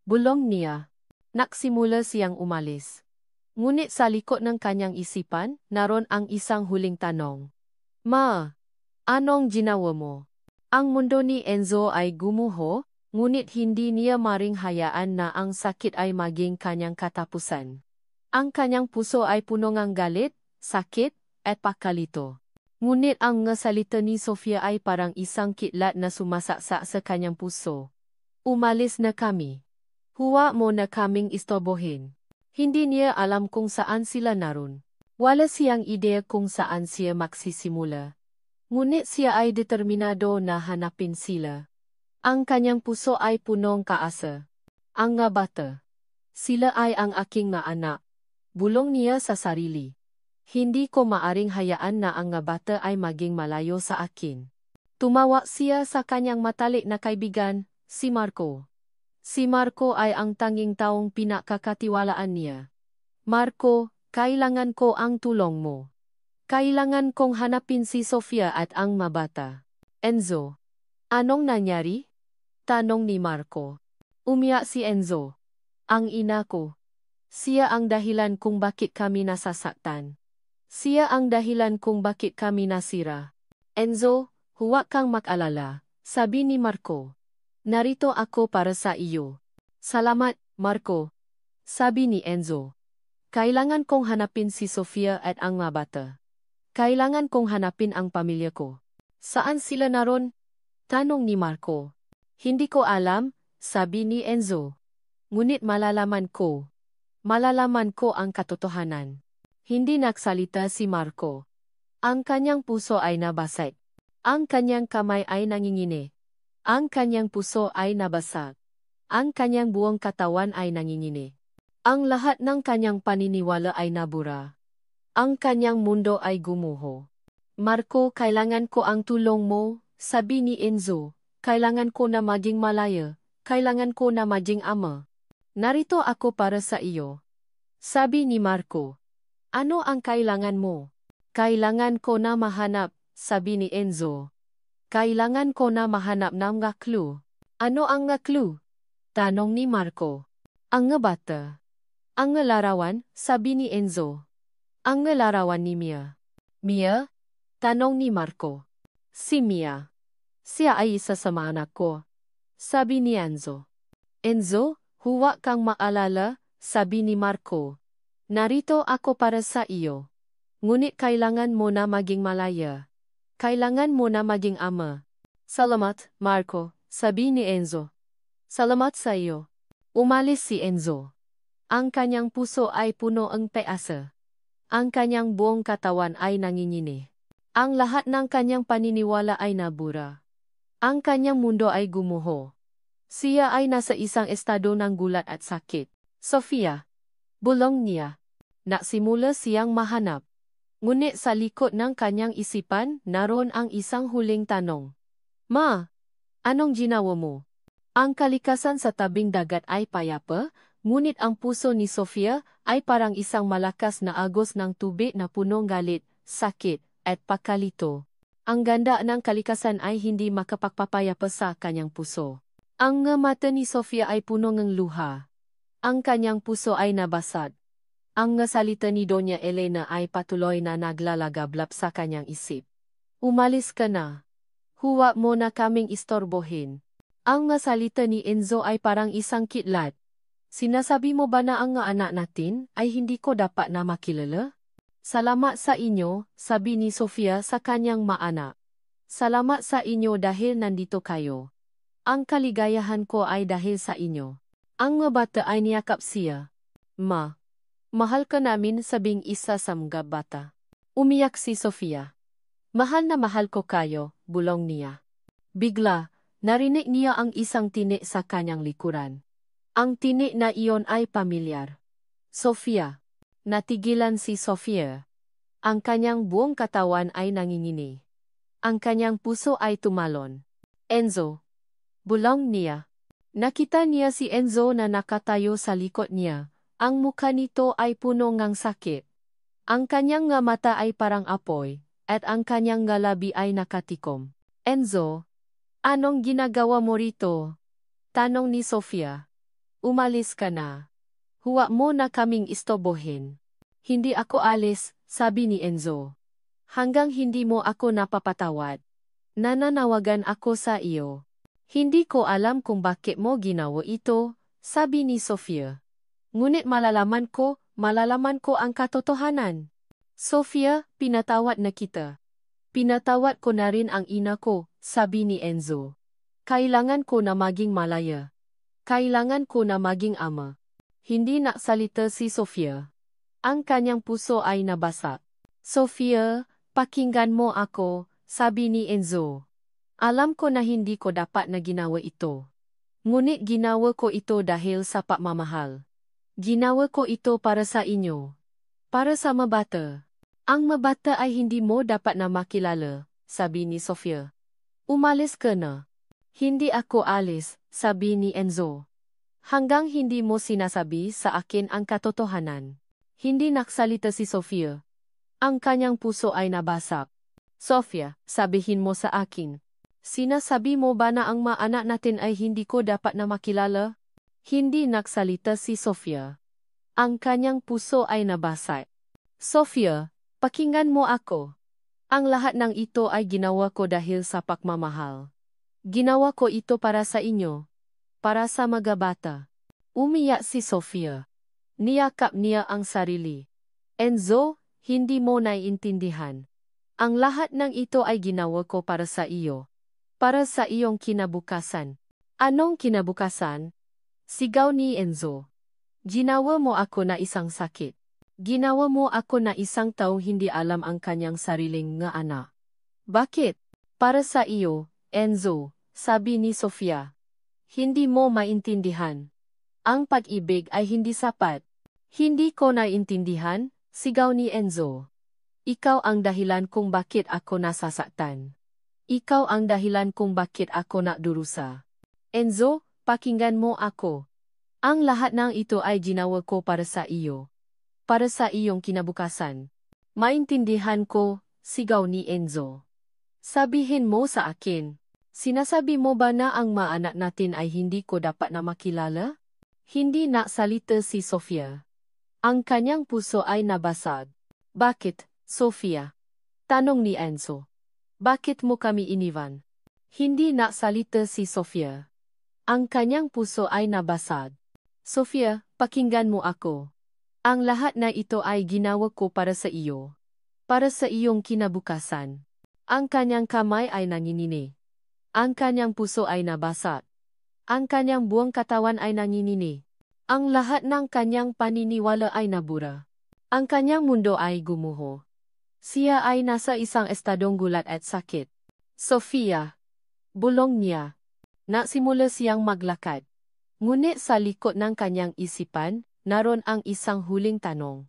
Bulong niya. Nagsimula siyang umalis. Ngunit sa likod ng kanyang isipan, naroon ang isang huling tanong. Ma, anong ginawa mo? Ang mundo ni Enzo ay gumuho, ngunit hindi niya maring hayaan na ang sakit ay maging kanyang katapusan. Ang kanyang puso ay puno ng galit, sakit, at pakalito. Ngunit ang mga salita ni Sofia ay parang isang kidlat na sumasaksak sa kanyang puso. Umalis na kami. Huwag mo na kaming istorbohin. Hindi niya alam kung saan sila naroon. Wala siyang ideya kung saan siya magsisimula. Ngunit siya ay determinado na hanapin sila. Ang kanyang puso ay punong kaasa. Ang nga bata. Sila ay ang aking mga anak. Bulong niya sa sarili. Hindi ko maaring hayaan na ang nga bata ay maging malayo sa akin. Tumawa siya sa kanyang matalik na kaibigan, si Marco. Si Marco ay ang tanging taong pinakakatiwalaan niya. Marco, kailangan ko ang tulong mo. Kailangan kong hanapin si Sofia at ang mabata. Enzo. Anong nangyari? Tanong ni Marco. Umiyak si Enzo. Ang ina ko. Siya ang dahilan kung bakit kami nasasaktan. Siya ang dahilan kung bakit kami nasira. Enzo, huwag kang mag-alala, sabi ni Marco. Narito ako para sa iyo. Salamat, Marco. Sabi ni Enzo. Kailangan kong hanapin si Sofia at ang mabata. Kailangan kong hanapin ang pamilya ko. Saan sila naroon? Tanong ni Marco. Hindi ko alam, sabi ni Enzo. Ngunit malalaman ko. Malalaman ko ang katotohanan. Hindi nagsalita si Marco. Ang kanyang puso ay nabasag. Ang kanyang kamay ay nangingini. Ang kanyang puso ay nabasag. Ang kanyang buong katawan ay nangingini. Ang lahat ng kanyang paniniwala ay nabura. Ang kanyang mundo ay gumuho. Marco, kailangan ko ang tulong mo, sabi ni Enzo. Kailangan ko na maging malaya. Kailangan ko na maging ama. Narito ako para sa iyo. Sabi ni Marco. Ano ang kailangan mo? Kailangan ko na mahanap, sabi ni Enzo. Kailangan ko na mahanap ng nga clue. Ano ang nga clue? Tanong ni Marco. Ang nga bata. Ang nga larawan, sabi ni Enzo. Ang nga larawan ni Mia. Mia? Tanong ni Marco. Si Mia. Siya ay isa sa mga anak ko. Sabi ni Enzo. Enzo, huwag kang maalala, sabi ni Marco. Narito ako para sa iyo. Ngunit kailangan mo na maging malaya. Kailangan mo na maging ama. Salamat, Marco, sabi ni Enzo. Salamat sa iyo. Umalis si Enzo. Ang kanyang puso ay puno ng pag-asa. Ang kanyang buong katawan ay nangingini. Ang lahat ng kanyang paniniwala ay nabura. Ang kanyang mundo ay gumuho. Siya ay nasa isang estado ng gulat at sakit. Sofia. Bulong niya. Nagsimula siyang mahanap. Ngunit sa likod ng kanyang isipan, naroon ang isang huling tanong. Ma, anong ginawa mo? Ang kalikasan sa tabing dagat ay payapa, ngunit ang puso ni Sofia ay parang isang malakas na agos ng tubig na punong galit, sakit, at pagkalito. Ang ganda ng kalikasan ay hindi makapagpapayapa sa kanyang puso. Ang mata ni Sofia ay puno ng luha. Ang kanyang puso ay nabasag. Ang salita ni Doña Elena ay patuloy na naglalagablap sa kanyang isip. Umalis ka na. Huwag mo na kaming istorbohin. Ang salita ni Enzo ay parang isang kidlat. Sinasabi mo ba na ang anak natin ay hindi ko dapat na makilala? Salamat sa inyo, sabi ni Sofia sa kanyang maanak. Salamat sa inyo dahil nandito kayo. Ang kaligayahan ko ay dahil sa inyo. Ang bata ay niyakap siya. Ma. Mahal ka namin, sabing isa sa mga bata. Umiyak si Sofia. Mahal na mahal ko kayo, bulong niya. Bigla, narinig niya ang isang tinik sa kanyang likuran. Ang tinik na iyon ay pamilyar. Sofia. Natigilan si Sofia. Ang kanyang buong katawan ay nangingini. Ang kanyang puso ay tumalon. Enzo. Bulong niya. Nakita niya si Enzo na nakatayo sa likod niya. Ang mukha nito ay puno ng sakit. Ang kanyang mata ay parang apoy, at ang kanyang labi ay nakatikom. Enzo, anong ginagawa mo rito? Tanong ni Sofia. Umalis ka na. Huwag mo na kaming istorbohin. Hindi ako alis, sabi ni Enzo. Hanggang hindi mo ako napapatawad. Nananawagan ako sa iyo. Hindi ko alam kung bakit mo ginawa ito, sabi ni Sofia. Ngunit malalaman ko ang katotohanan. Sofia, pinatawad na kita. Pinatawad ko na rin ang ina ko, sabi ni Enzo. Kailangan ko na maging malaya. Kailangan ko na maging ama. Hindi nagsalita si Sofia. Ang kanyang puso ay nabasa. Sofia, pakinggan mo ako, sabi ni Enzo. Alam ko na hindi ko dapat na ginawa ito. Ngunit ginawa ko ito dahil sa pagmamahal. Ginawa ko ito para sa inyo. Para sa mabata. Ang mabata ay hindi mo dapat na makilala, sabi ni Sofia. Umalis ka na. Hindi ako alis, sabi ni Enzo. Hanggang hindi mo sinasabi sa akin ang katotohanan. Hindi nagsalita si Sofia. Ang kanyang puso ay nabasak. Sofia, sabihin mo sa akin. Sinasabi mo ba na ang mga anak natin ay hindi ko dapat na makilala? Hindi nagsalita si Sofia. Ang kanyang puso ay nabasak. Sofia, pakinggan mo ako. Ang lahat ng ito ay ginawa ko dahil sa pagmamahal. Ginawa ko ito para sa inyo. Para sa mga bata. Umiyak si Sofia. Niyakap niya ang sarili. Enzo, hindi mo naiintindihan. Ang lahat ng ito ay ginawa ko para sa iyo. Para sa iyong kinabukasan. Anong kinabukasan? Sigaw ni Enzo. Ginawa mo ako na isang sakit. Ginawa mo ako na isang taong hindi alam ang kanyang sariling nga anak. Bakit? Para sa iyo, Enzo, sabi ni Sofia. Hindi mo maintindihan. Ang pag-ibig ay hindi sapat. Hindi ko naiintindihan, sigaw ni Enzo. Ikaw ang dahilan kung bakit ako nasasaktan. Ikaw ang dahilan kung bakit ako nakdurusa. Enzo, pakinggan mo ako. Ang lahat ng ito ay ginawa ko para sa iyo. Para sa iyong kinabukasan. Maintindihan ko, sigaw ni Enzo. Sabihin mo sa akin. Sinasabi mo ba na ang mga anak natin ay hindi ko dapat na makilala? Hindi nagsalita si Sofia. Ang kanyang puso ay nabasag. Bakit, Sofia? Tanong ni Enzo. Bakit mo kami iniwan? Hindi nagsalita si Sofia. Ang kanyang puso ay nabasag. Sofia, pakinggan mo ako. Ang lahat na ito ay ginawa ko para sa iyo. Para sa iyong kinabukasan. Ang kanyang kamay ay nanginini. Ang kanyang puso ay nabasag. Ang kanyang buong katawan ay nanginini. Ang lahat ng kanyang paniniwala ay nabura. Ang kanyang mundo ay gumuho. Siya ay nasa isang estadong gulat at sakit. Sofia. Bulong niya. Nagsimula siyang maglakad. Ngunit sa likod ng kanyang isipan, naroon ang isang huling tanong.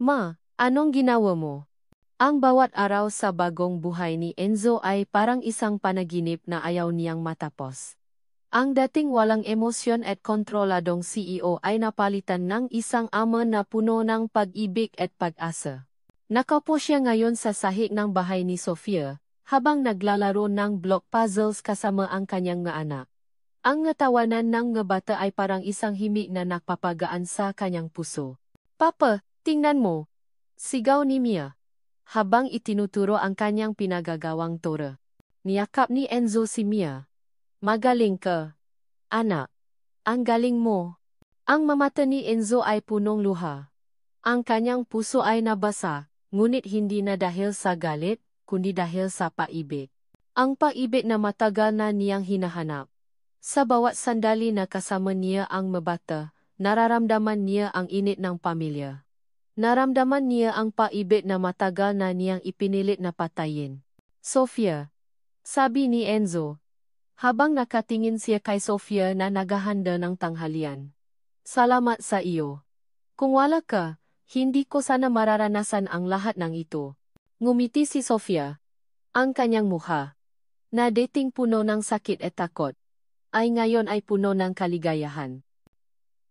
Ma, anong ginawa mo? Ang bawat araw sa bagong buhay ni Enzo ay parang isang panaginip na ayaw niyang matapos. Ang dating walang emosyon at kontroladong CEO ay napalitan ng isang ama na puno ng pag-ibig at pag-asa. Nakaupo siya ngayon sa sahig ng bahay ni Sofia, habang naglalaro ng block puzzles kasama ang kanyang nga anak. Ang ngatawanan ng nga bata ay parang isang himig na nagpapagaan sa kanyang puso. Papa, tingnan mo! Sigaw ni Mia. Habang itinuturo ang kanyang pinagagawang tore. Niyakap ni Enzo si Mia. Magaling ka. Anak. Ang galing mo. Ang mamata ni Enzo ay punong luha. Ang kanyang puso ay nabasa, ngunit hindi na dahil sa galit, kundi dahil sa paibig. Ang paibig na matagal na niyang hinahanap. Sa bawat sandali na kasama niya ang mabata, nararamdaman niya ang init ng pamilya. Naramdaman niya ang paibig na matagal na niyang ipinilit na patayin. Sofia. Sabi ni Enzo. Habang nakatingin siya kay Sofia na naghahanda ng tanghalian. Salamat sa iyo. Kung wala ka, hindi ko sana mararanasan ang lahat ng ito. Ngumiti si Sofia. Ang kanyang mukha, na dating puno ng sakit at takot, ay ngayon ay puno ng kaligayahan.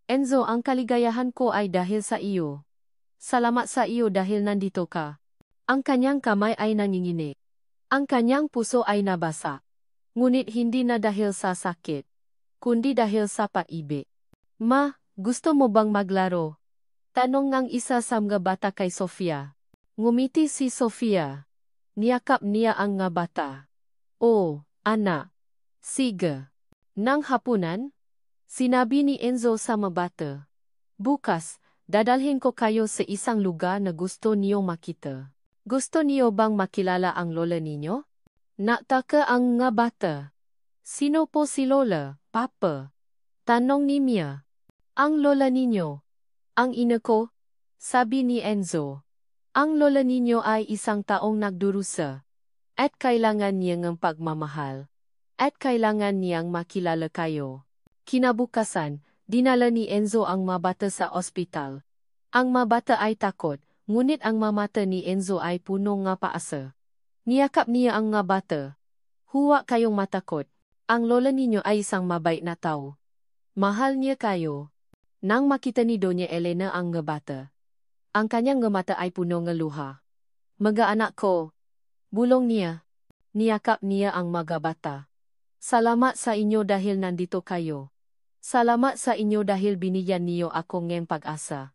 Enzo, ang kaligayahan ko ay dahil sa iyo. Salamat sa iyo dahil nandito ka. Ang kanyang kamay ay nangingini. Ang kanyang puso ay nabasa. Ngunit hindi na dahil sa sakit, kundi dahil sa pag-ibig. Ma, gusto mo bang maglaro? Tanong ng isa sa mga bata kay Sofia. Ngumiti si Sofia. Niyakap niya ang nga bata. Oh, anak. Sige. Nang hapunan, sinabi ni Enzo sa mga bata. Bukas, dadalhin ko kayo sa isang lugar na gusto niyo makita. Gusto niyo bang makilala ang lola ninyo? Nataka ang nga bata. Sino po si lola, papa? Tanong ni Mia. Ang lola ninyo. Ang ina ko? Sabi ni Enzo. Ang lola ninyo ay isang taong nagdurusa. At kailangan niyang ng pagmamahal. At kailangan niyang makilala kayo. Kinabukasan, dinala ni Enzo ang mabata sa ospital. Ang mabata ay takot, ngunit ang mamata ni Enzo ay puno nga paasa. Niyakap niya ang nga bata. Huwag kayong matakot. Ang lola ninyo ay isang mabait na tao. Mahal niya kayo. Nang makita ni Doña Elena ang mga bata, ang kanyang mga mata ay puno ng luha. Mga anak ko, bulong niya. Niyakap niya ang mga bata. Salamat sa inyo dahil nandito kayo. Salamat sa inyo dahil binigyan niyo ako ng pag-asa.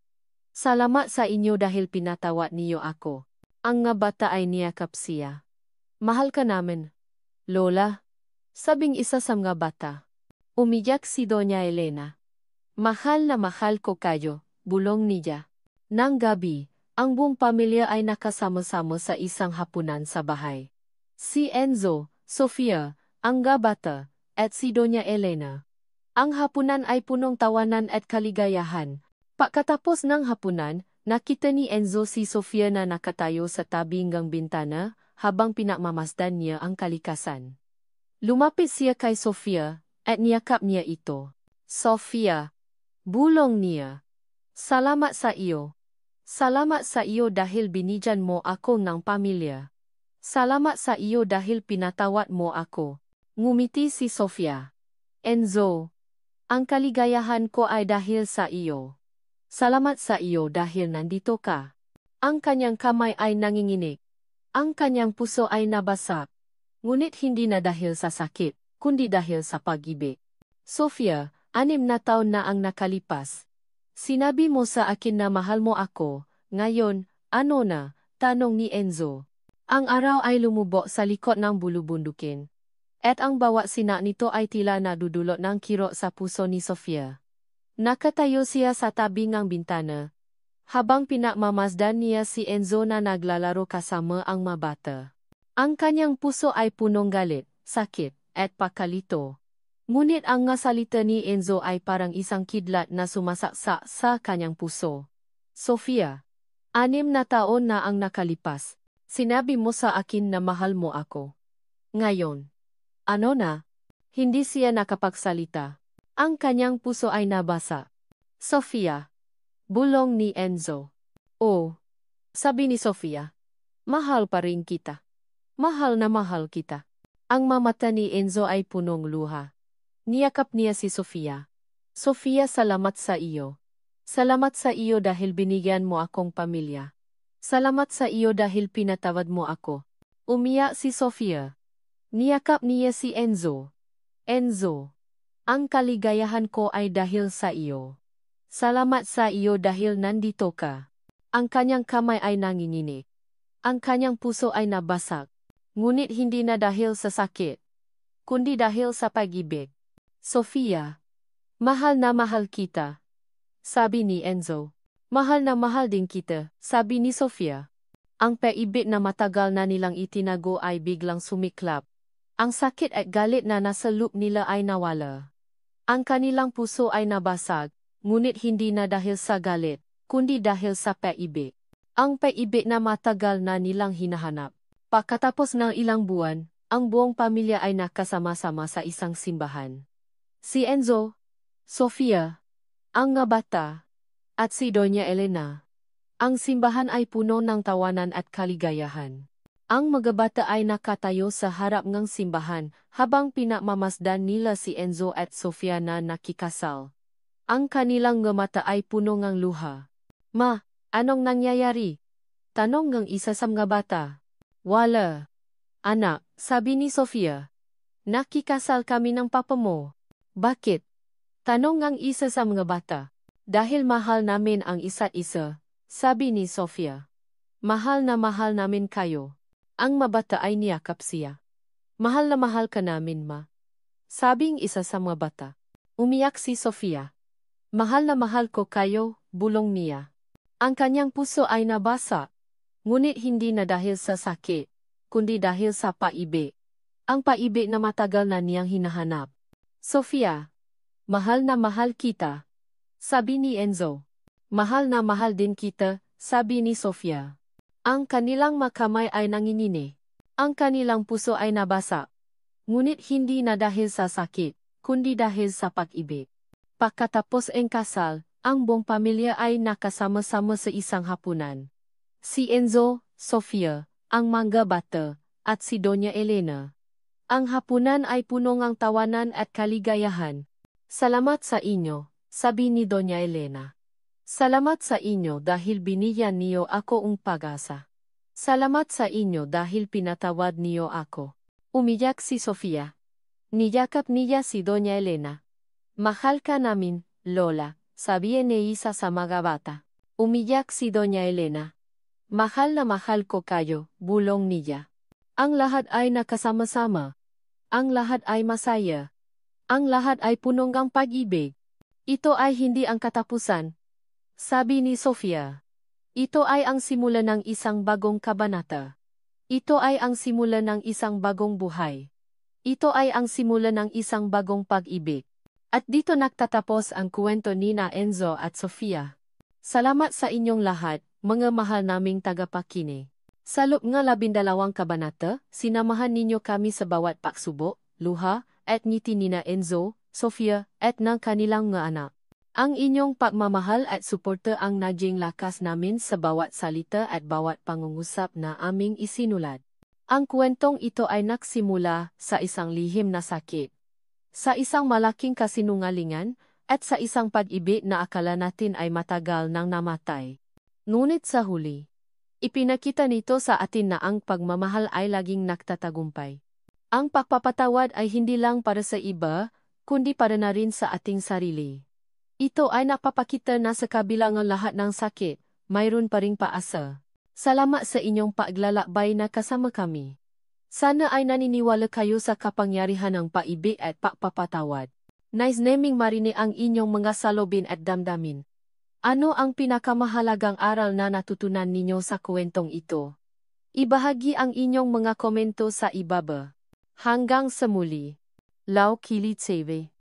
Salamat sa inyo dahil pinatawad niyo ako. Ang mga bata ay niyakap siya. Mahal ka namin, Lola. Sabing isa sa mga bata. Umiyak si Doña Elena. Mahal na mahal ko kayo, bulong niya. Nang gabi, ang buong pamilya ay nakasama-sama sa isang hapunan sa bahay. Si Enzo, Sofia, ang mga bata, at si Doña Elena. Ang hapunan ay punong tawanan at kaligayahan. Pagkatapos ng hapunan, nakita ni Enzo si Sofia na nakatayo sa tabi ng bintana habang pinagmamasdan niya ang kalikasan. Lumapit siya kay Sofia at niyakap niya ito. Sofia, bulong niya. Salamat sa iyo. Salamat sa iyo dahil binigyan mo ako ng pamilya. Salamat sa iyo dahil pinatawad mo ako. Ngumiti si Sofia. Enzo, ang kaligayahan ko ay dahil sa iyo. Salamat sa iyo dahil nandito ka. Ang kanyang kamay ay nanginginig. Ang kanyang puso ay nabasa. Ngunit hindi na dahil sa sakit, kundi dahil sa pag-ibig. Sofia, 6 na taon na ang nakalipas. Sinabi mo sa akin na mahal mo ako. Ngayon, ano na? Tanong ni Enzo. Ang araw ay lumubo sa likod ng bulubundukin. At ang bawat sina nito ay tila nadudulot ng kirot sa puso ni Sofia. Nakatayo siya sa tabi ng bintana. Habang pinagmamasdan niya si Enzo na naglalaro kasama ang mga bata. Ang kanyang puso ay punong galit, sakit, at pakalito. Ngunit ang nga salita ni Enzo ay parang isang kidlat na sumasaksak sa kanyang puso. Sofia, 6 na taon na ang nakalipas. Sinabi mo sa akin na mahal mo ako. Ngayon, ano na? Hindi siya nakapagsalita. Ang kanyang puso ay nabasa. Sofia, bulong ni Enzo. Oh, sabi ni Sofia. Mahal pa rin kita. Mahal na mahal kita. Ang mamata ni Enzo ay punong luha. Niyakap niya si Sofia. Sofia, salamat sa iyo. Salamat sa iyo dahil binigyan mo akong pamilya. Salamat sa iyo dahil pinatawad mo ako. Umiyak si Sofia. Niyakap niya si Enzo. Enzo, ang kaligayahan ko ay dahil sa iyo. Salamat sa iyo dahil nandito ka. Ang kanyang kamay ay nanginginig. Ang kanyang puso ay nabasag. Ngunit hindi na dahil sa sakit, kundi dahil sa pag-ibig. Sofia, mahal na mahal kita. Sabi ni Enzo. Mahal na mahal din kita, sabi ni Sofia. Ang pag-ibig na matagal na nilang itinago ay biglang sumiklap. Ang sakit at galit na nasa loob nila ay nawala. Ang kanilang puso ay nabasag, ngunit hindi na dahil sa galit, kundi dahil sa pag-ibig. Ang pag-ibig na matagal na nilang hinahanap. Pagkatapos ng ilang buwan, ang buong pamilya ay nakasama-sama sa isang simbahan. Si Enzo, Sofia, ang mga bata, at si Doña Elena. Ang simbahan ay puno ng tawanan at kaligayahan. Ang mga bata ay nakatayo sa harap ng simbahan habang pinagmamasdan nila si Enzo at Sofia na nakikasal. Ang kanilang mga mata ay puno ng luha. Ma, anong nangyayari? Tanong ng isa sa mga bata. Wala. Anak, sabi ni Sofia. Nakikasal kami ng papa mo. Bakit? Tanong ng isa sa mga bata. Dahil mahal namin ang isa't isa, sabi ni Sofia. Mahal namin kayo. Ang mabata ay niyakap siya. Mahal na mahal ka namin, ma. Sabing isa sa mga bata. Umiyak si Sofia. Mahal na mahal ko kayo, bulong niya. Ang kanyang puso ay nabasa. Ngunit hindi na dahil sa sakit, kundi dahil sa pag-ibig. Ang pag-ibig na matagal na niyang hinahanap. Sofia, mahal na mahal kita. Sabi ni Enzo. Mahal na mahal din kita, sabi ni Sofia. Ang kanilang makamay ay nanginginig. Ang kanilang puso ay nabasa. Ngunit hindi na dahil sa sakit, kundi dahil sa pag-ibig. Pagkatapos ang kasal, ang buong pamilya ay nakasama-sama sa isang hapunan. Si Enzo, Sofia, ang mga bata, at si Doña Elena. Ang hapunan ay puno ng tawanan at kaligayahan. Salamat sa inyo, sabi ni Doña Elena. Salamat sa inyo dahil binigyan niyo ako ng pag-asa. Salamat sa inyo dahil pinatawad niyo ako. Umiyak si Sofia. Niyakap niya si Doña Elena. Mahal ka namin, Lola, sabi ni isa sa mga bata. Umiyak si Doña Elena. Mahal na mahal ko kayo, bulong niya. Ang lahat ay nakasama-sama. Ang lahat ay masaya. Ang lahat ay punong ng pag-ibig. Ito ay hindi ang katapusan, sabi ni Sofia. Ito ay ang simula ng isang bagong kabanata. Ito ay ang simula ng isang bagong buhay. Ito ay ang simula ng isang bagong pag-ibig. At dito nagtatapos ang kwento ni na Enzo at Sofia. Salamat sa inyong lahat, mga mahal naming tagapakinig. Sa loob ng 12 kabanata, sinamahan ninyo kami sa bawat pagsubok, luha, at ngiti ni na Enzo, Sofia, at ng kanilang mga anak. Ang inyong pagmamahal at suporta ang naging lakas namin sa bawat salita at bawat pangungusap na aming isinulat. Ang kwentong ito ay nagsimula sa isang lihim na sakit, sa isang malaking kasinungalingan, at sa isang pag-ibig na akala natin ay matagal nang namatay. Ngunit sa huli, ipinakita nito sa atin na ang pagmamahal ay laging nagtatagumpay. Ang pagpapatawad ay hindi lang para sa iba, kundi para na rin sa ating sarili. Ito ay napapakita na sa kabila ng lahat ng sakit, mayroon pa ring paasa. Salamat sa inyong paglalakbay na kasama kami. Sana ay naniniwala kayo sa kapangyarihan ng paibig at pagpapatawad. Nais naming marinig ang inyong mga salobin at damdamin. Ano ang pinakamahalagang aral na natutunan ninyo sa kwentong ito? Ibahagi ang inyong mga komento sa ibaba. Hanggang sa muli. Lau Kilit TV.